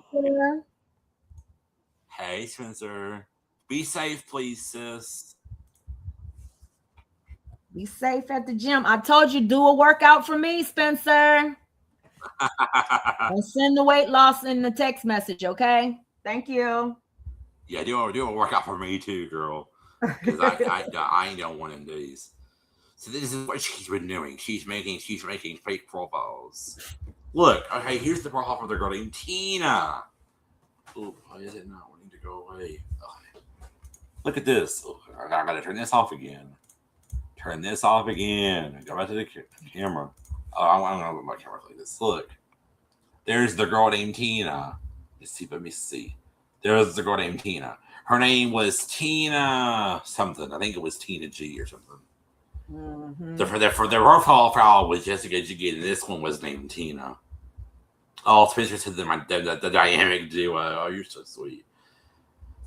Hey, Spencer. Be safe, please, sis. Be safe at the gym. I told you, do a workout for me, Spencer. And send the weight loss in the text message, okay? Thank you. Yeah, do a workout for me too, girl. Because I ain't done one of these. So this is what she's been doing. She's making fake profiles. Look, okay, here's the profile for the girl named Tina. Oh, why is it not wanting to go away? Okay. Look at this. Oh, I gotta turn this off again. Turn this off again. Go back to the camera. Oh, I'm gonna look at my camera like this. Look. There's the girl named Tina. Let me see. There's the girl named Tina. Her name was Tina something. I think it was Tina G or something. The profile was Jessica G, and this one was named Tina. Oh, Spencer said the dynamic duo. Oh, you're so sweet.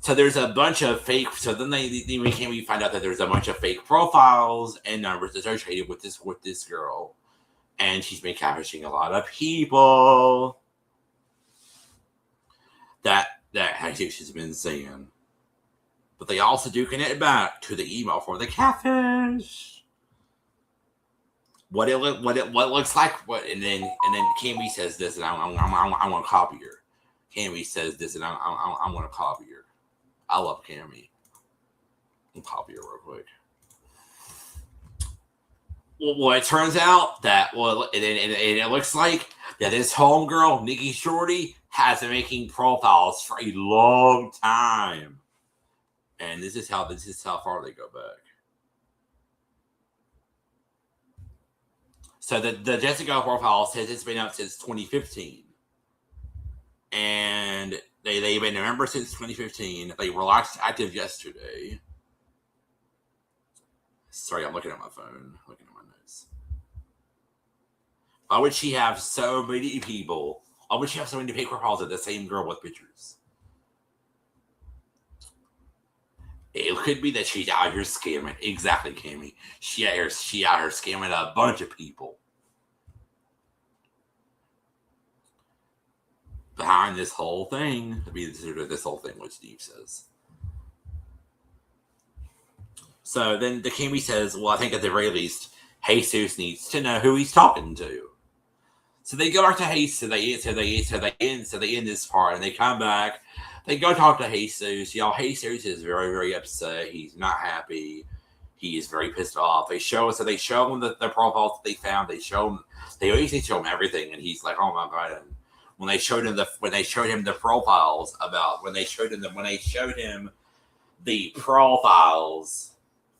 So there's a bunch of fake. So then we find out that there's a bunch of fake profiles and numbers associated with this girl, and she's been catfishing a lot of people. That I think she's been saying, but they also do connect back to the email for the catfish. What it looks like, and then Cammy says this, and I want to copy her. Cammy says this, and I want to copy her. I love Cammy. I'll copy her real quick. Well, it turns out that it looks like that this homegirl Nikki Shorty has been making profiles for a long time, And this is how far they go back. So the Jessica profile says it's been up since 2015. And they've been a member since 2015. They were last active yesterday. Sorry, I'm looking at my phone, looking at my notes. Why would she have so many people? Why would she have so many fake profiles of the same girl with pictures? It could be that she's out here scamming. Exactly, Cammy. She out here scamming a bunch of people. Behind this whole thing, this whole thing, what Steve says. So then the Cammy says, well, I think at the very least, Jesus needs to know who he's talking to. So they go back to Jesus, so they end this part, and they come back. They go talk to Jesus. Y'all, Jesus is very, very upset. He's not happy. He is very pissed off. They show him the profiles that they found. They usually show him everything, and he's like, oh my God. And when they showed him the profiles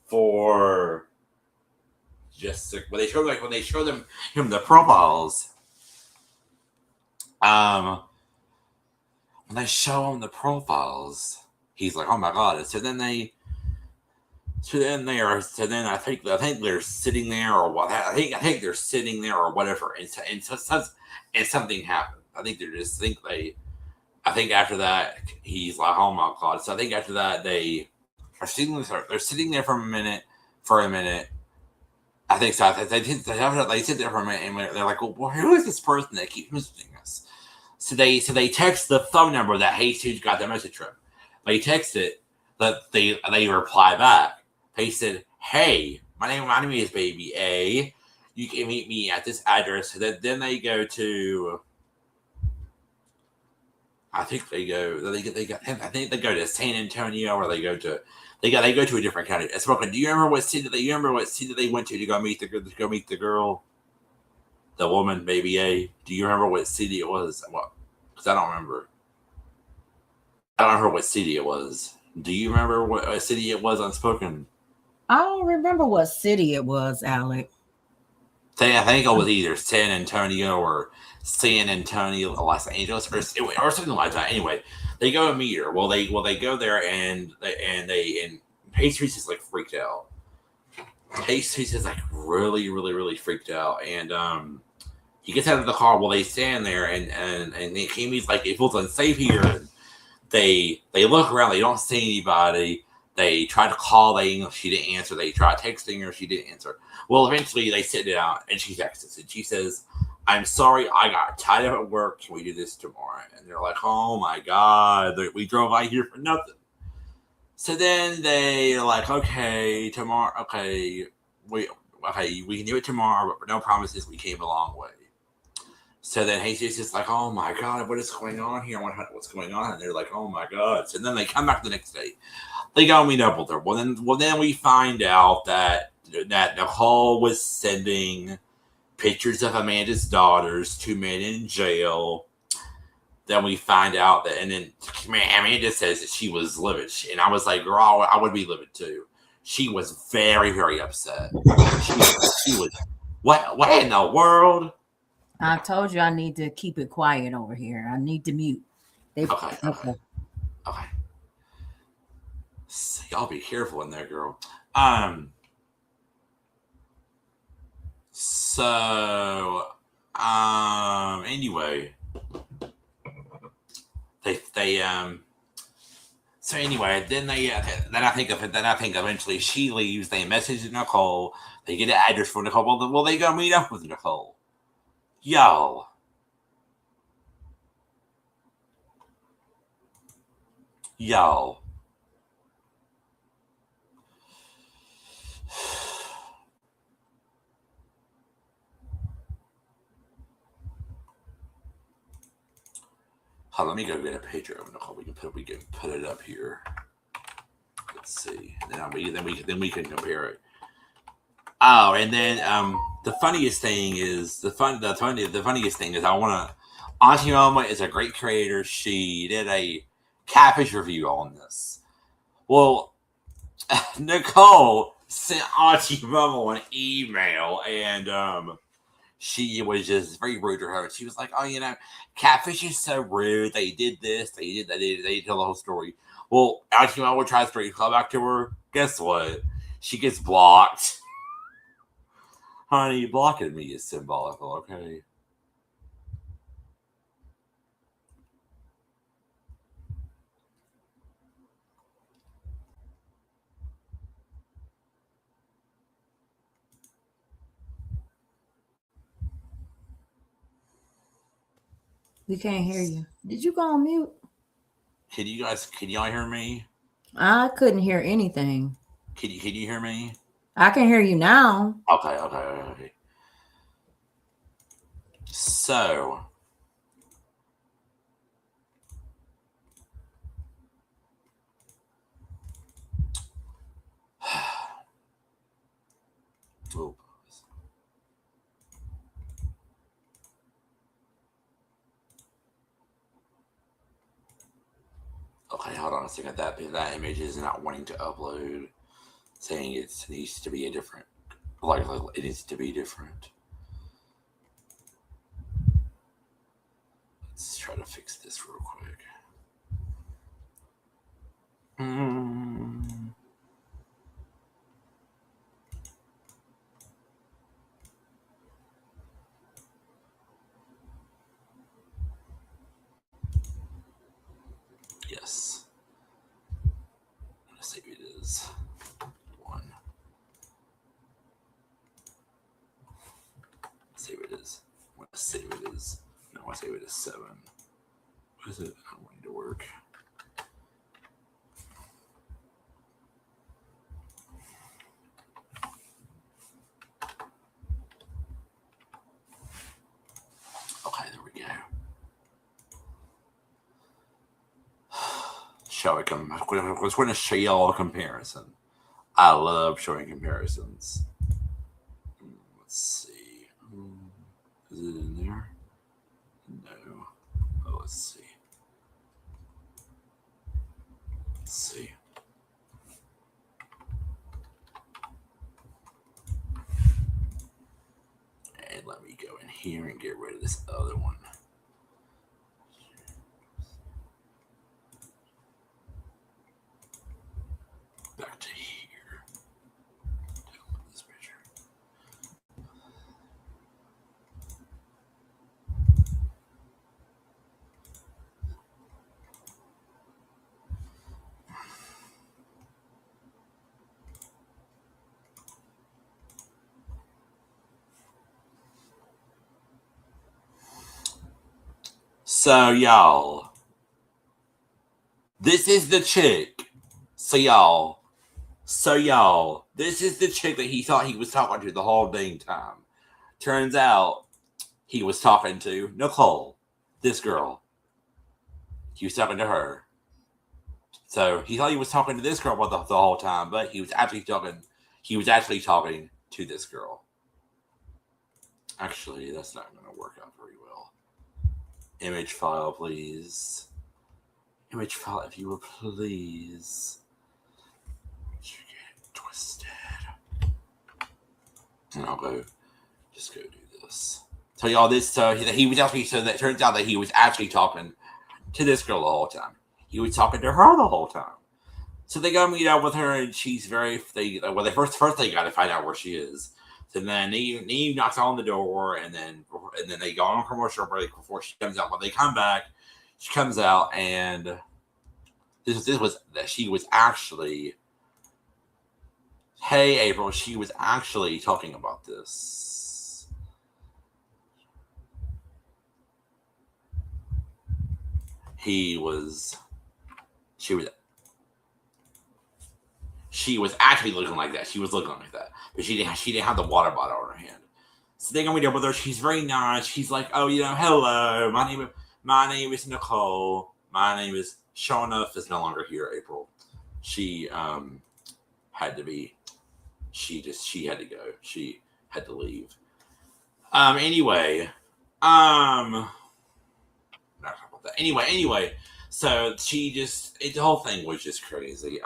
for just when they showed him the profiles, when they show him the profiles, he's like, oh my God. And so then I think they're sitting there or what? I think they're sitting there or whatever, and something happened. I think after that he's like, oh my God. So I think after that they're sitting there for a minute. I think so. They sit there for a minute and they're like, well, who is this person that keeps messaging us? So they text the phone number that Jesus got the message from. They text it, but they reply back. They said, hey, my name is Baby A. You can meet me at this address. So then they go to, I think they go to San Antonio, or they go to a different county. Unspoken. Do you remember what city they went to go meet the girl, the woman, Baby A? Do you remember what city it was? Well, because I don't remember. I don't remember what city it was. Do you remember what city it was? Unspoken. I don't remember what city it was, Alec. I think it was either San Antonio or Los Angeles, or something like that. Anyway, they go and meet her. Well, they go there and Jesus is like freaked out. Jesus is like really, really, really freaked out, and he gets out of the car. Well, they stand there and Kimmy's like, it feels unsafe here. And they look around. They don't see anybody. They try to call. She didn't answer. They try texting her. She didn't answer. Well, eventually they sit down and she texts us and she says, I'm sorry, I got tied up at work. Can we do this tomorrow? And they're like, oh my God, we drove out here for nothing. So then they're like, okay, tomorrow, we can do it tomorrow, but no promises. We came a long way. So then Jesus is like, oh my God, what is going on here? I wonder what's going on. And they're like, oh my God. So then they come back the next day. They go meet up with her. Well, then we find out that Nicole was sending pictures of Amanda's daughters to men in jail. Then we find out that, and then Amanda says that she was livid. And I was like, girl, I would be livid too. She was very, very upset. She was, what in the world? I told you I need to keep it quiet over here. I need to mute. Okay. So y'all be careful in there, girl. Anyway, then I think eventually she leaves. They message Nicole. They get an address for Nicole. Well, they go meet up with Nicole. Y'all. Let me go get a picture of Nicole. We can put it up here. Let's see. Then we can compare it. Oh, and then the funniest thing is I want to. Auntie Mama is a great creator. She did a CATFISH review on this. Well, Nicole sent Auntie Bubble an email, and she was just very rude to her. She was like, "Oh, Catfish is so rude. They did this. They did that. They did tell the whole story." Well, Auntie Bubble tries to call back to her. Guess what? She gets blocked. Honey, blocking me is symbolical, okay? We can't hear you. Did you go on mute? Can y'all hear me? I couldn't hear anything. Can you hear me? I can hear you now. Okay. So, oh. Okay, hold on a second. That image is not wanting to upload, saying it needs to be a different, like it needs to be different. Let's try to fix this real quick. Yes. Let's see what it is. 1. Let's see what it is. Let's see what it is. No, I say it is 7. What is it? I want it to work. Okay, there we go. Shall we come? We're going to show y'all a comparison. I love showing comparisons. Let's see. Is it in there? No. Oh, let's see. Let's see. And let me go in here and get rid of this other one. Back to here. Download this picture. So, y'all, this is the chick. So, y'all, this is the chick that he thought he was talking to the whole dang time. Turns out he was talking to Nicole, this girl. He was talking to her. So he thought he was talking to this girl the whole time, but he was actually talking to this girl. Actually, that's not going to work out very well. Image file, please. Image file, if you will, please. You get twisted. And I'll just go do this. So y'all, that turns out that he was actually talking to this girl the whole time. He was talking to her the whole time. So they go meet up with her, and she's first they got to find out where she is. So then Neve knocks on the door, and then they go on a commercial break before she comes out. When they come back, she comes out, and she was actually, hey April, she was actually talking about this. She was actually looking like that. She was looking like that, but she didn't have the water bottle in her hand. So they gonna meet up with her. She's very nice. She's like, oh, hello. My name is Nicole. My name is Shauna is no longer here. April. She had to be. She had to go. She had to leave. Anyway. Not talking about that. Anyway. So the whole thing was just crazy.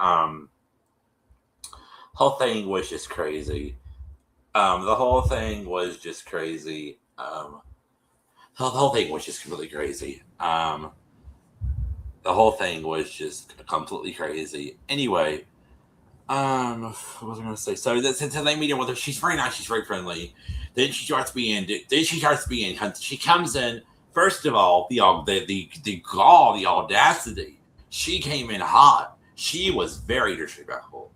whole thing was just crazy. The whole thing was just crazy. The whole thing was just completely crazy. The whole thing was just completely crazy. Anyway, what was I going to say? So they meet with her. She's very nice. She's very friendly. Then she starts being. She comes in. First of all, the gall, the audacity. She came in hot. She was very disrespectful.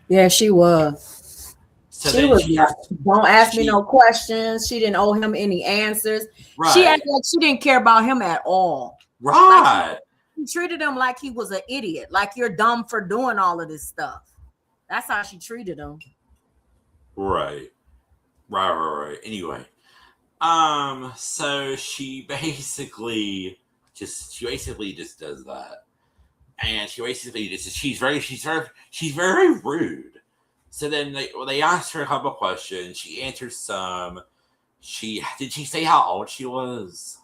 Yeah, she was. So she was like, don't ask me no questions. She didn't owe him any answers. Right. She acted like she didn't care about him at all. Right. Like she treated him like he was an idiot. Like you're dumb for doing all of this stuff. That's how she treated him. Right. Anyway. So she basically just does that. And she's very rude. So then they asked her a couple of questions. She answered some. Did she say how old she was?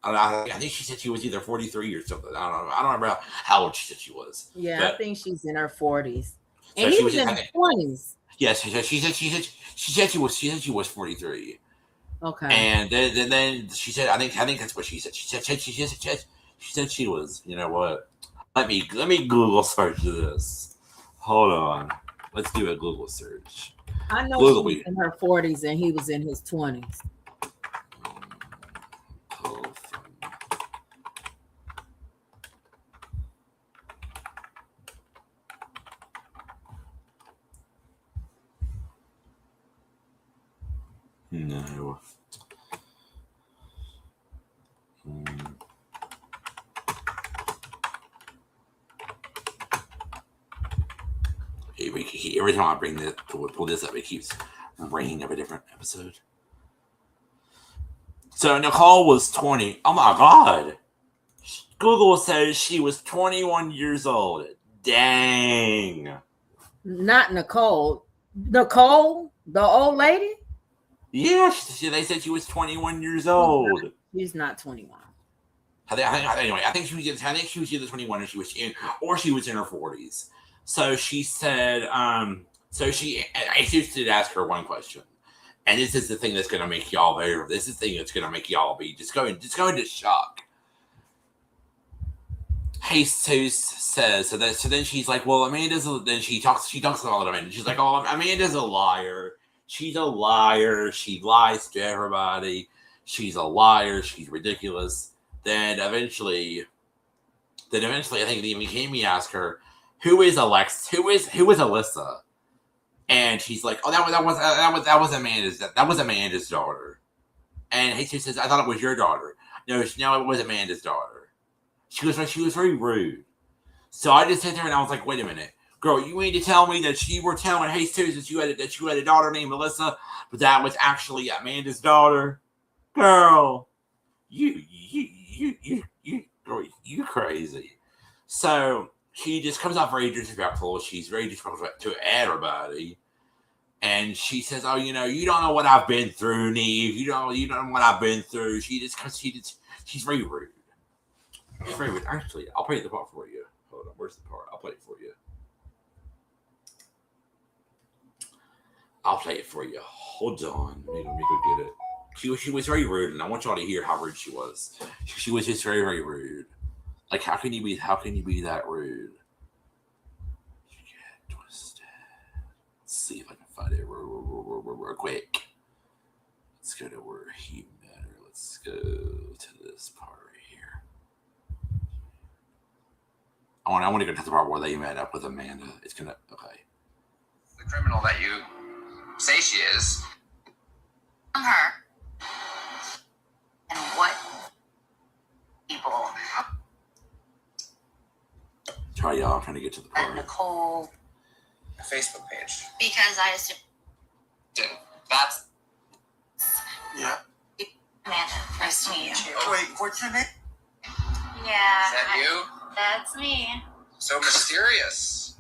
I think she said she was either 43 or something. I don't know. I don't remember how old she said she was. Yeah, but, I think she's in her 40s. So And he was in his 20s. Yes, she said she was 43. Okay. And then she said, I think that's what she said. She said she was, you know what? Let me Google search this. Hold on. Let's do a Google search. I know she was in her 40s and he was in his 20s. No. Every time I pull this up, it keeps bringing up a different episode. So Nicole was 20. Oh my God. Google says she was 21 years old. Dang. Not Nicole. Nicole, the old lady? Yeah, they said she was 21 years old. She's not 21. I think she was either 21 or she was in her 40s. So she said, I did ask her one question. And this is the thing that's going to make y'all this is the thing that's going to make y'all be just go into shock. Jesus says, so then she's like, well, then she talks about Amanda. She's like, oh, Amanda's a liar. She's a liar. She lies to everybody. She's a liar. She's ridiculous. Then eventually, I think even Amy asked her, who is Alexis? Who is Alyssa? And she's like, oh, that was Amanda's daughter. And Jesus says, I thought it was your daughter. No, it was Amanda's daughter. She was very rude. So I just sat there and I was like, wait a minute. Girl, you mean to tell me that you were telling Jesus that you had a daughter named Melissa, but that was actually Amanda's daughter? Girl, you crazy. So she just comes off very disrespectful. She's very disrespectful to everybody. And she says, oh, you don't know what I've been through, Neve. You don't know what I've been through. She's very rude. She's very rude. Actually, I'll play the part for you. Hold on, where's the part? I'll play it for you. Hold on. Let me go get it. She was very rude, and I want y'all to hear how rude she was. She was just very, very rude. Like, how can you be that rude? Get twisted. Let's see if I can find it real quick. Let's go to where he met her. Let's go to this part right here. I want to go to the part where they met up with Amanda. Okay. The criminal that you say she is. I'm her. And what people? Sorry, y'all. I'm trying to get to the part. Nicole. A Facebook page. Because I assume. That's. Yeah. Amanda, nice to meet you. Wait, what's your name? Yeah. Is that you? That's me. So mysterious.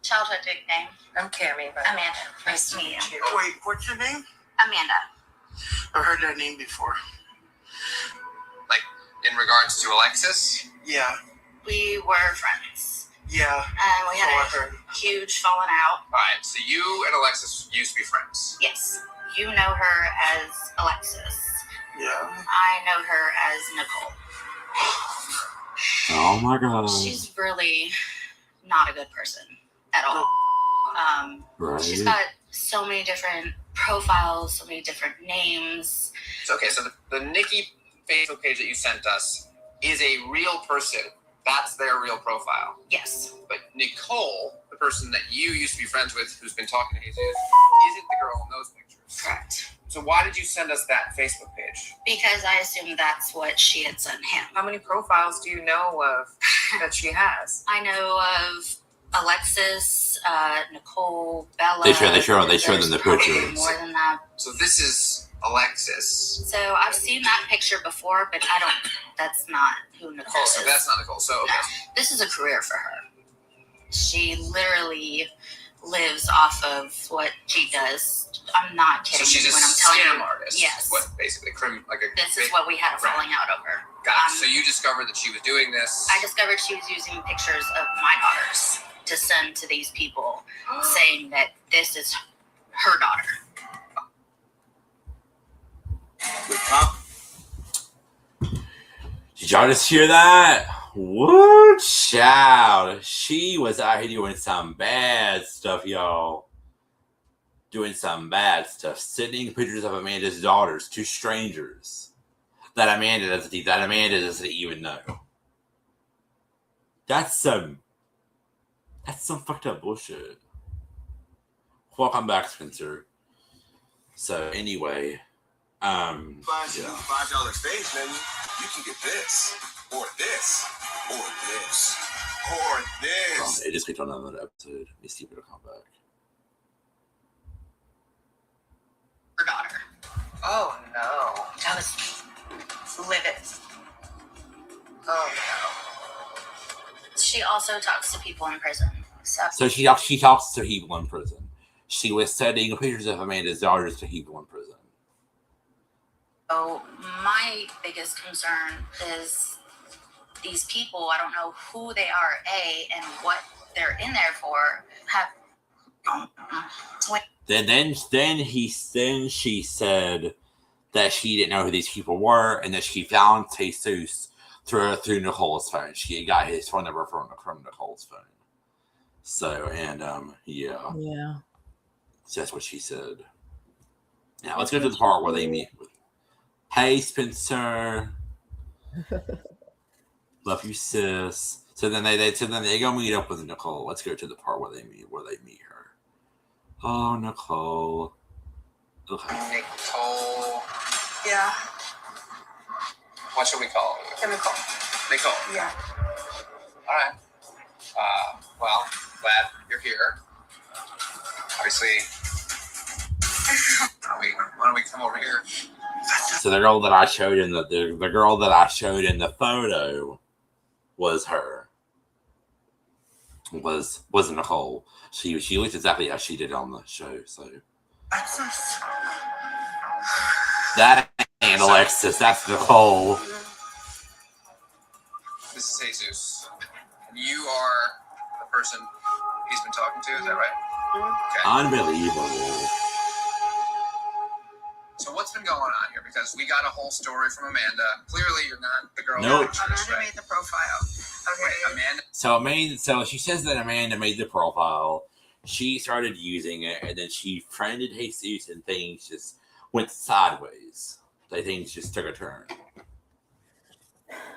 Childhood nickname. I'm Cammie. Amanda, nice to meet you. Wait, what's your name? Amanda. I've heard that name before. Like, in regards to Alexis? Yeah. We were friends. Yeah. We had a huge falling out. All right. So you and Alexis used to be friends. Yes. You know her as Alexis. Yeah. I know her as Nicole. Oh my god. She's really not a good person at all. Right. She's got so many different profiles, so many different names. So, okay, so the Nikki Facebook page that you sent us is a real person. That's their real profile. Yes. But Nicole, the person that you used to be friends with, who's been talking to Jesus, isn't the girl in those pictures. Correct. So why did you send us that Facebook page? Because I assumed that's what she had sent him. How many profiles do you know of that she has? I know of Alexis, Nicole, Bella. They show them the probably pictures. more than that. So this is Alexis. So I've seen that picture before, but that's not who Nicole Okay, so is. that's not Nicole. So okay. No, this is a career for her. She literally lives off of what she does. I'm not kidding. So she's a when I'm telling scam you, artist. Yes. What basically This is what we had a falling out over. Got it. So you discovered that she was doing this. I discovered she was using pictures of my daughters to send to these people, saying that this is her daughter. Did y'all just hear that? Woo, child. She was out here doing some bad stuff, y'all. Doing some bad stuff. Sending pictures of Amanda's daughters to strangers that Amanda doesn't even know. That's some fucked up bullshit. Welcome back, Spencer. So anyway, $5 face, baby. You can get this, or this, or this, or this. It just clicked on another episode. Let me see if it'll come back. Her daughter. Oh no. That was livid. Oh no. She also talks to people in prison. So she talks to people in prison. She was sending pictures of Amanda's daughters to people in prison. So my biggest concern is these people. I don't know who they are, and what they're in there for. Then she said that she didn't know who these people were, and that she found Jesus through Nicole's phone. She got his phone number from Nicole's phone. So yeah. So that's what she said. Now let's go to the part where they meet with. Hey, Spencer. Love you, sis. So then they go meet up with Nicole. Let's go to the part where they meet her. Oh, Nicole. Okay. Nicole. Yeah. What should we call her? Nicole. Nicole. Yeah. All right. Well, glad you're here. Obviously. Why don't we come over here? So the girl that I showed in the photo was her. Was Nicole. She looked exactly how she did on the show. So that ain't Alexis. That's Nicole. This is Jesus. You are the person he's been talking to. Is that right? Okay. Unbelievable. So what's been going on here? Because we got a whole story from Amanda. Clearly, you're not the girl. Nope. Amanda made the profile. Okay. Wait, Amanda. So she says that Amanda made the profile. She started using it, and then she friended Jesus, and things just went sideways. Things just took a turn.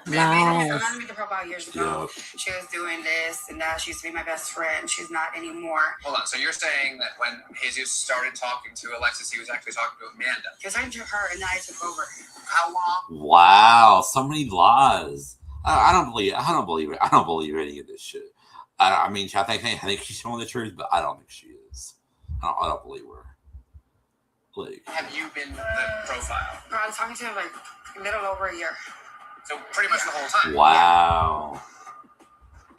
Amanda made the profile years ago. Yeah. She was doing this, and now she used to be my best friend. She's not anymore. Hold on. So you're saying that when Jesus started talking to Alexis, he was actually talking to Amanda? Because I took her, and then I took over. How long? Wow, so many lies. I don't believe it. I don't believe any of this shit. I think she's telling the truth, but I don't think she is. I don't believe her. Like, have you been the profile? Bro, I was talking to him like a little over a year. So pretty much the whole time. wow.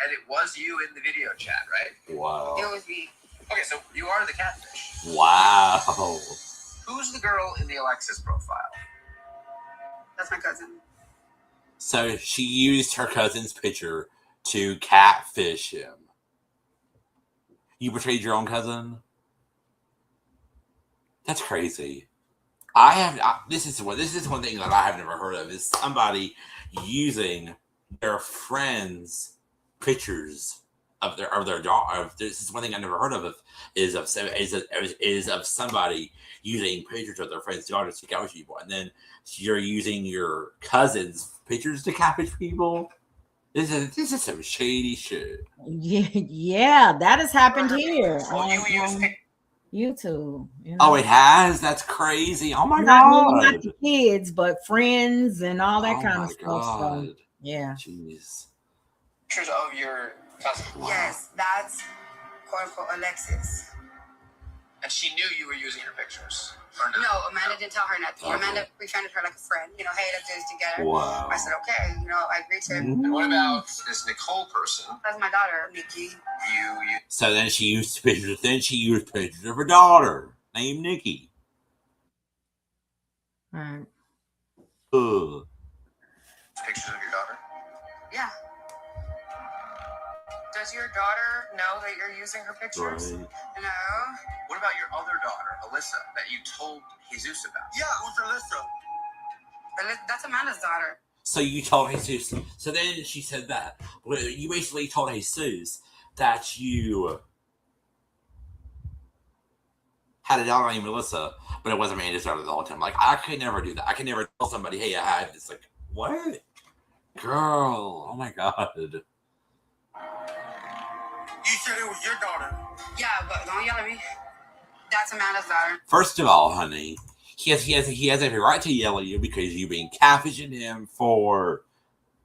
And it was you in the video chat, right? Wow. It was me. Okay, so you are the catfish. Wow. Who's the girl in the Alexis profile? That's my cousin. So she used her cousin's picture to catfish him. You betrayed your own cousin? That's crazy. This is one thing that I have never heard of is somebody using their friends' pictures of their dog. This is one thing I've never heard of is of somebody using pictures of their friends' daughters to catfish people, and then you're using your cousin's pictures to catfish people. This is some shady shit. Yeah, that has happened here on YouTube. You know? Oh, it has? That's crazy. Oh my God. God. Not the kids, but friends and all that kind of stuff. So, yeah. Jeez. Pictures of your cousin. Yes, that's quote unquote Alexis. And she knew you were using her pictures. Or No, Amanda didn't tell her nothing. Okay. Amanda befriended her like a friend. You know, hey, let's do this together. Wow. I said, okay. You know, I agreed to it. And what about this Nicole person? That's my daughter, Nikki. So then she used pictures. Then she used pictures of her daughter named Nikki. Right. Ugh. Pictures of your daughter? Yeah. Does your daughter know that you're using her pictures? Right. No. What about your other daughter, Alyssa, that you told Jesus about? Yeah, who's Alyssa? That's Amanda's daughter. So you told Jesus. So then she said that. Well, you basically told Jesus that you had a daughter named Melissa, but it wasn't Amanda's daughter the whole time. Like, I could never do that. I could never tell somebody, hey, I have this. Like, what? Girl, oh my God. You said it was your daughter. Yeah, but don't yell at me. That's Amanda's daughter. First of all, honey, he has every right to yell at you because you've been catfishing him for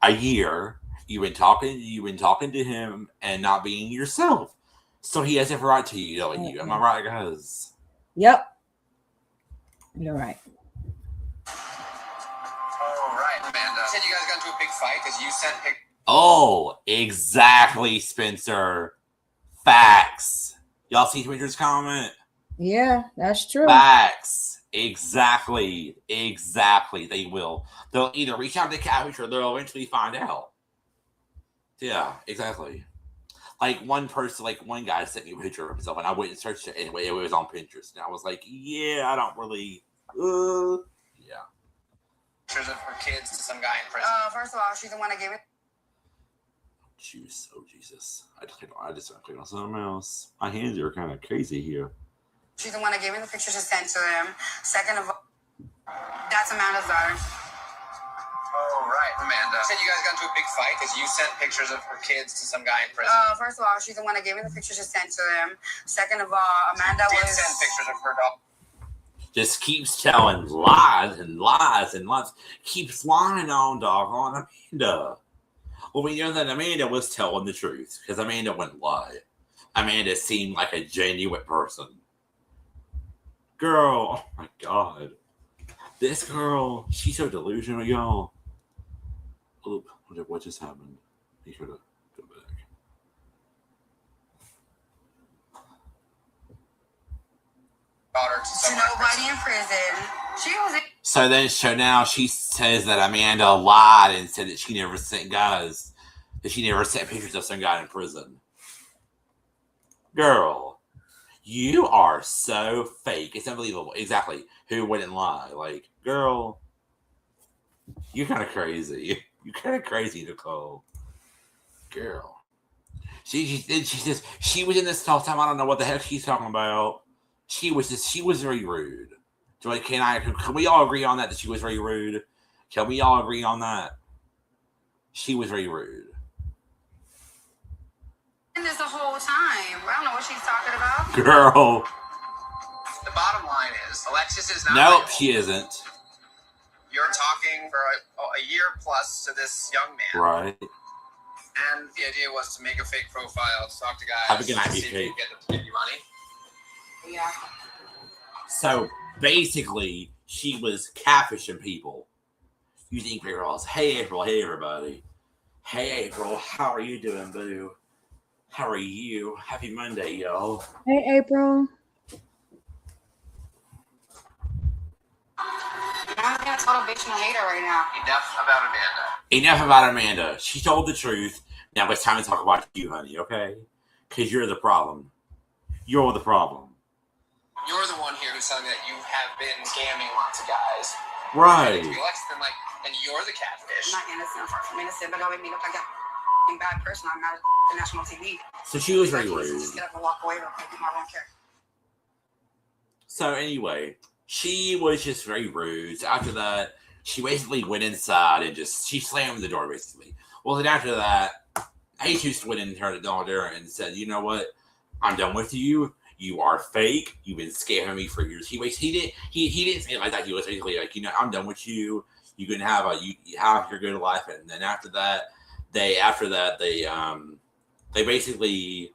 a year. You've been talking to him and not being yourself. So he has every right to yell at you. Am I right, guys? Yep. You're right. All right, Amanda. You said you guys got into a big fight because you sent pictures. Oh, exactly, Spencer. Facts. Y'all see Twitter's comment? Yeah, that's true. Facts. Exactly. They will. They'll either reach out to Catfish or they'll eventually find out. Yeah, exactly. Like one guy sent me a picture of himself and I went and searched it anyway. It was on Pinterest. And I was like, yeah, I don't really. Yeah. Pictures of her kids to some guy in prison. First of all, she's the one that gave it. Jeez, oh Jesus! I just clicked on something else. My hands are kind of crazy here. She's the one that gave me the pictures to send to them. Second of all, that's Amanda's daughter. All right, Amanda. You said you guys got into a big fight because you sent pictures of her kids to some guy in prison. First of all, she's the one that gave me the pictures to send to them. Second of all, Amanda did send pictures of her dog. Just keeps telling lies and lies and lies. Keeps lying on doggone Amanda. Well, we know that Amanda was telling the truth because Amanda wouldn't lie. Amanda seemed like a genuine person. Girl, oh my God. This girl, she's so delusional, y'all. Oop, what just happened? Make sure to go back. To nobody in prison. She was. So now she says that Amanda lied and said that she never sent pictures of some guy in prison. Girl, you are so fake. It's unbelievable. Exactly. Who wouldn't lie? Like, girl, you're kind of crazy. You're kind of crazy, Nicole. Girl. She says she was in this whole time. I don't know what the heck she's talking about. She was very rude. So like, can we all agree on that she was very rude? Can we all agree on that? She was very rude. This the whole time. I don't know what she's talking about. Girl. The bottom line is, Alexis is not. Nope, real. she isn't. You're talking for a year plus to this young man. Right. And the idea was to make a fake profile, to talk to guys. Have a good night, see if you fake. can get them to give you money. Yeah. So basically, she was catfishing people using girls. Hey, April. Hey, everybody. Hey, April. How are you doing, boo? How are you? Happy Monday, y'all. Hey, April. I'm being a total bitch and a hater right now. Enough about Amanda. Enough about Amanda. She told the truth. Now it's time to talk about you, honey, okay? Because you're the problem. You're the problem. You're the one here who's telling me that you have been scamming lots of guys. Right. And Alexis, then like, and you're the catfish. I'm not innocent. I'm far from innocent, but I would make up like a bad person. I'm not a national TV. So she was very rude. Just get up and walk away real quick. I won't care. So anyway, she was just very rude. After that, she basically went inside and she slammed the door basically. Well, then after that, Jesus went in her door and said, "You know what? I'm done with you. You are fake. You've been scamming me for years." He didn't say it like that. He was basically like, "I'm done with you. You can have you have your good life." And then after that, they basically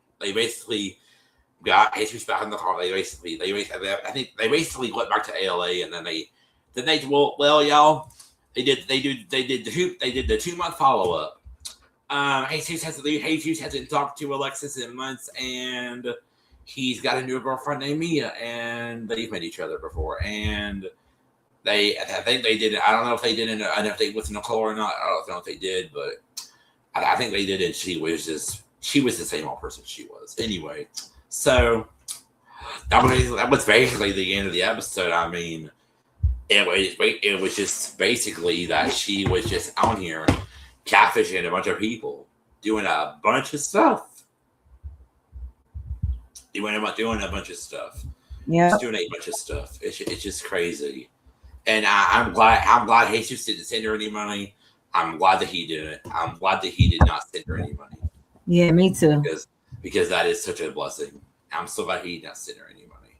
got Jesus back in the car. I think they basically went back to ALA, and then they y'all, they did the 2-month follow up. Jesus hasn't talked to Alexis in months, and he's got a new girlfriend named Mia, and they've met each other before. And I think they did. I don't know if they did an update with Nicole or not. I don't know if they did, but I think they did it. She was the same old person she was. Anyway, so that was basically the end of the episode. I mean, it was just basically that she was just out here catfishing a bunch of people, doing a bunch of stuff. Doing a bunch of stuff. Yeah. Just doing a bunch of stuff. It's just crazy. And I'm glad Jesus didn't send her any money. I'm glad that he didn't. I'm glad that he did not send her any money. Yeah, me too. Because that is such a blessing. I'm so glad he did not send her any money.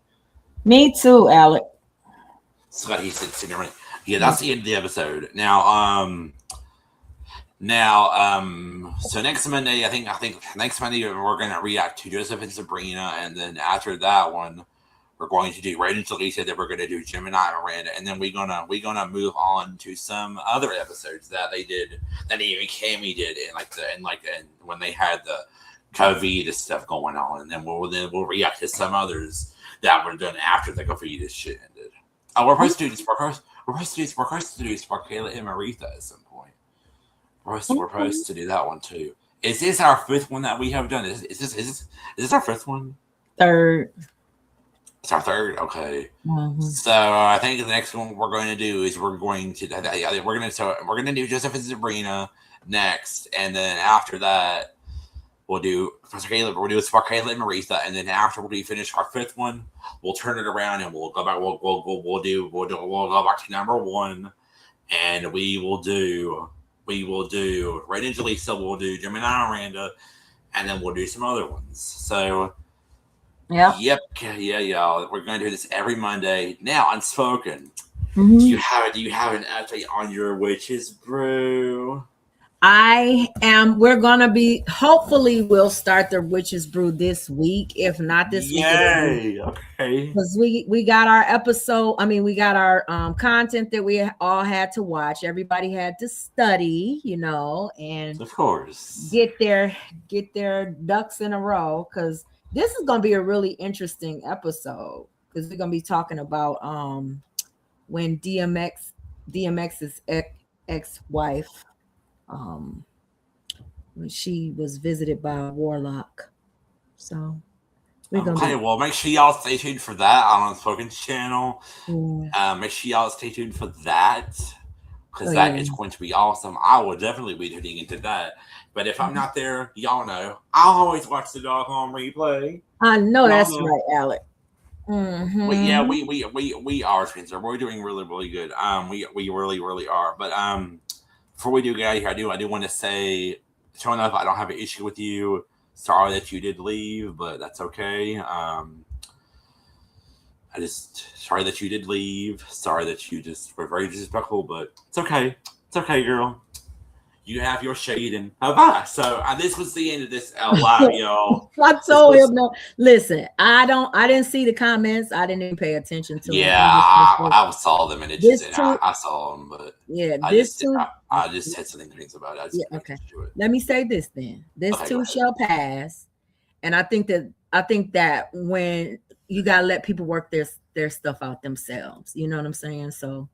Me too, Alec. So glad he didn't send her money. Yeah, that's the end of the episode. So next Monday, I think next Monday we're gonna react to Joseph and Sabrina, and then after that one, we're going to do Raiden and Talisa, then we're gonna do Gemini and Miranda, and then we're gonna move on to some other episodes that they did, that even Cammy did, and when they had the COVID stuff going on, and then we'll react to some others that were done after the COVID shit ended. Oh, we're supposed to do this. We're supposed to do Spark Kayla and Maritha at some point. We're supposed to do that one too. Is this our fifth one that we have done? Is this our fifth one? Third. It's our third. Okay. Mm-hmm. So I think the next one we're going to do is we're going to do Joseph and Sabrina next, and then after that we'll do Professor Caleb. We'll do Spark Kayla and Maritha, and then after we finish our fifth one, we'll turn it around and we'll go back. We'll go back to number one, and we will do Raiden and Talisa, we'll do Gemini and Miranda, and then we'll do some other ones. So, yeah, y'all. We're going to do this every Monday. Now, Unspoken. Mm-hmm. Do you have an update on your witches brew? We're gonna be, hopefully we'll start the Witches Brew this week. If not this week. Yay! Okay. Because we got our episode, we got our content that we all had to watch. Everybody had to study, and of course get their ducks in a row, because this is gonna be a really interesting episode, because we're gonna be talking about when DMX's ex-wife, when she was visited by a warlock. So we're gonna well, make sure y'all stay tuned for that on Unspoken's channel. Yeah. Make sure y'all stay tuned for that, because that is going to be awesome. I will definitely be tuning into that. But if I'm not there, y'all know I'll always watch the doggone replay. I know that's right, Alec. Mm-hmm. We are, Spencer. We're doing really, really good. We really, really are. But before we do get out of here, I do want to say, showing up, I don't have an issue with you. Sorry that you did leave, but that's okay. Sorry that you did leave. Sorry that you just were very disrespectful, but it's okay. It's okay, girl. You have your shade, and bye. So this was the end of this live, y'all. I told him no. Listen, I didn't see the comments. I didn't even pay attention to them. Yeah, I saw them, and I saw them, but yeah, I just said something things about it. Yeah, okay. Let me say this then. This too shall pass, and I think that when you gotta let people work their stuff out themselves, you know what I'm saying? So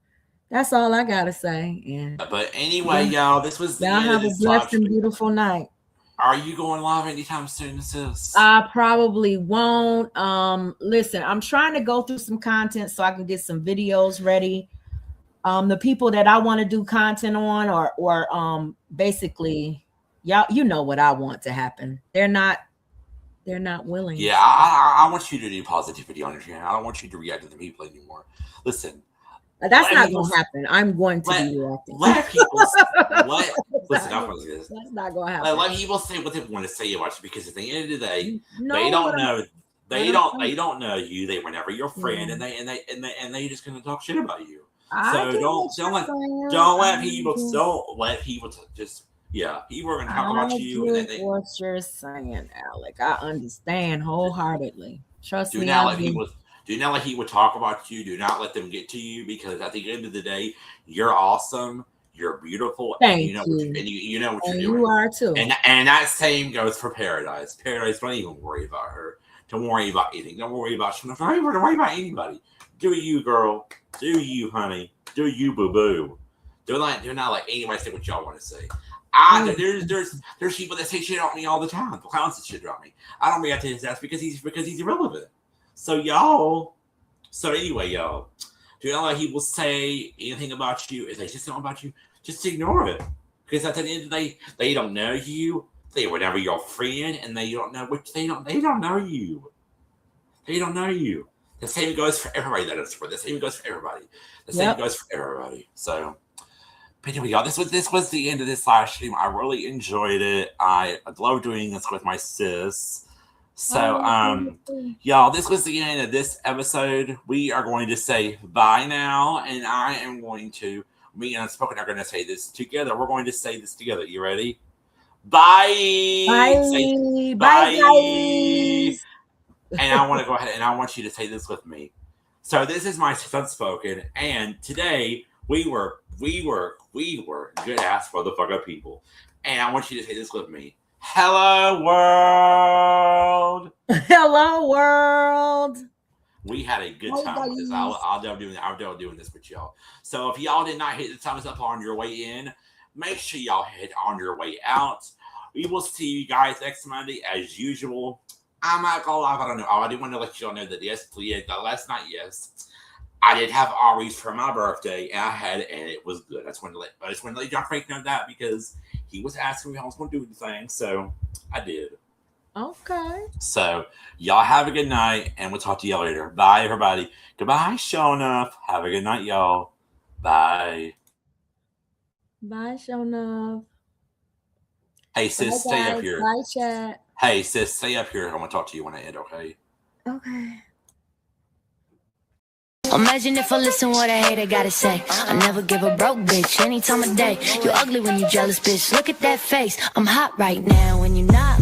that's all I gotta say. And but anyway, y'all, this was y'all have a blessed and beautiful night. Are you going live anytime soon, sis? I probably won't. Listen, I'm trying to go through some content so I can get some videos ready. The people that I want to do content on, or basically, y'all, you know what I want to happen. They're not willing. Yeah, I want you to do positivity on your channel. I don't want you to react to the people anymore. Listen. That's not going to happen. I'm going to be reacting. Let people listen. I'm going to say this. That's not going to happen. Let people say what they want to say about you, because at the end of the day, No, they don't but know. They don't know you. They were never your friend, and they just gonna talk shit about you. So don't let people just people are gonna talk about you. What you're saying, Alec, I understand wholeheartedly. Trust me. Do not let people talk about you. Do not let them get to you, because at the end of the day, you're awesome. You're beautiful. Thank you know you. You know what you're doing. You are too. And that same goes for Paradise. Paradise, don't even worry about her. Don't worry about anything. Don't worry about Don't worry about anybody. Do you, girl. Do you, honey. Do you, boo-boo. Do not let anybody say what y'all want to say. There's people that say shit about me all the time. The clowns say shit about me. I don't react to his ass because he's irrelevant. So anyway, y'all, do not let people say anything about you. If they just don't about you, just ignore it. Because at the end of the day, they don't know you. They were never your friend, and they don't know they don't know you. They don't know you. The same goes for everybody that is for. The same goes for everybody. The same goes for everybody. So, but anyway, y'all, this was the end of this live stream. I really enjoyed it. I love doing this with my sis. So, y'all, this was the end of this episode. We are going to say bye now, and me and Unspoken are going to say this together. We're going to say this together. You ready? Bye. Bye. Bye, guys. And I want to go ahead and I want you to say this with me. So this is my Unspoken, and today we were good ass motherfucker people. And I want you to say this with me. Hello, world. Hello, world. We had a good time with this. I'll do doing this with y'all. So if y'all did not hit the thumbs up on your way in, make sure y'all hit on your way out. We will see you guys next Monday as usual. I'm not gonna lie, I don't know. I did want to let y'all know that last night, I did have Ari's for my birthday, and I had it, and it was good. I just wanted to let John Frank know that, because he was asking me how I was going to do the thing, so I did. Okay. So y'all have a good night, and we'll talk to y'all later. Bye, everybody. Goodbye, Shona. Have a good night, y'all. Bye. Bye, Shona. Hey, sis, stay up here. Bye, chat. Hey, sis, stay up here. I want to talk to you when I end, okay? Okay. Imagine if I listen what a hater gotta say. I never give a broke bitch any time of day. You ugly when you jealous, bitch. Look at that face. I'm hot right now when you're not.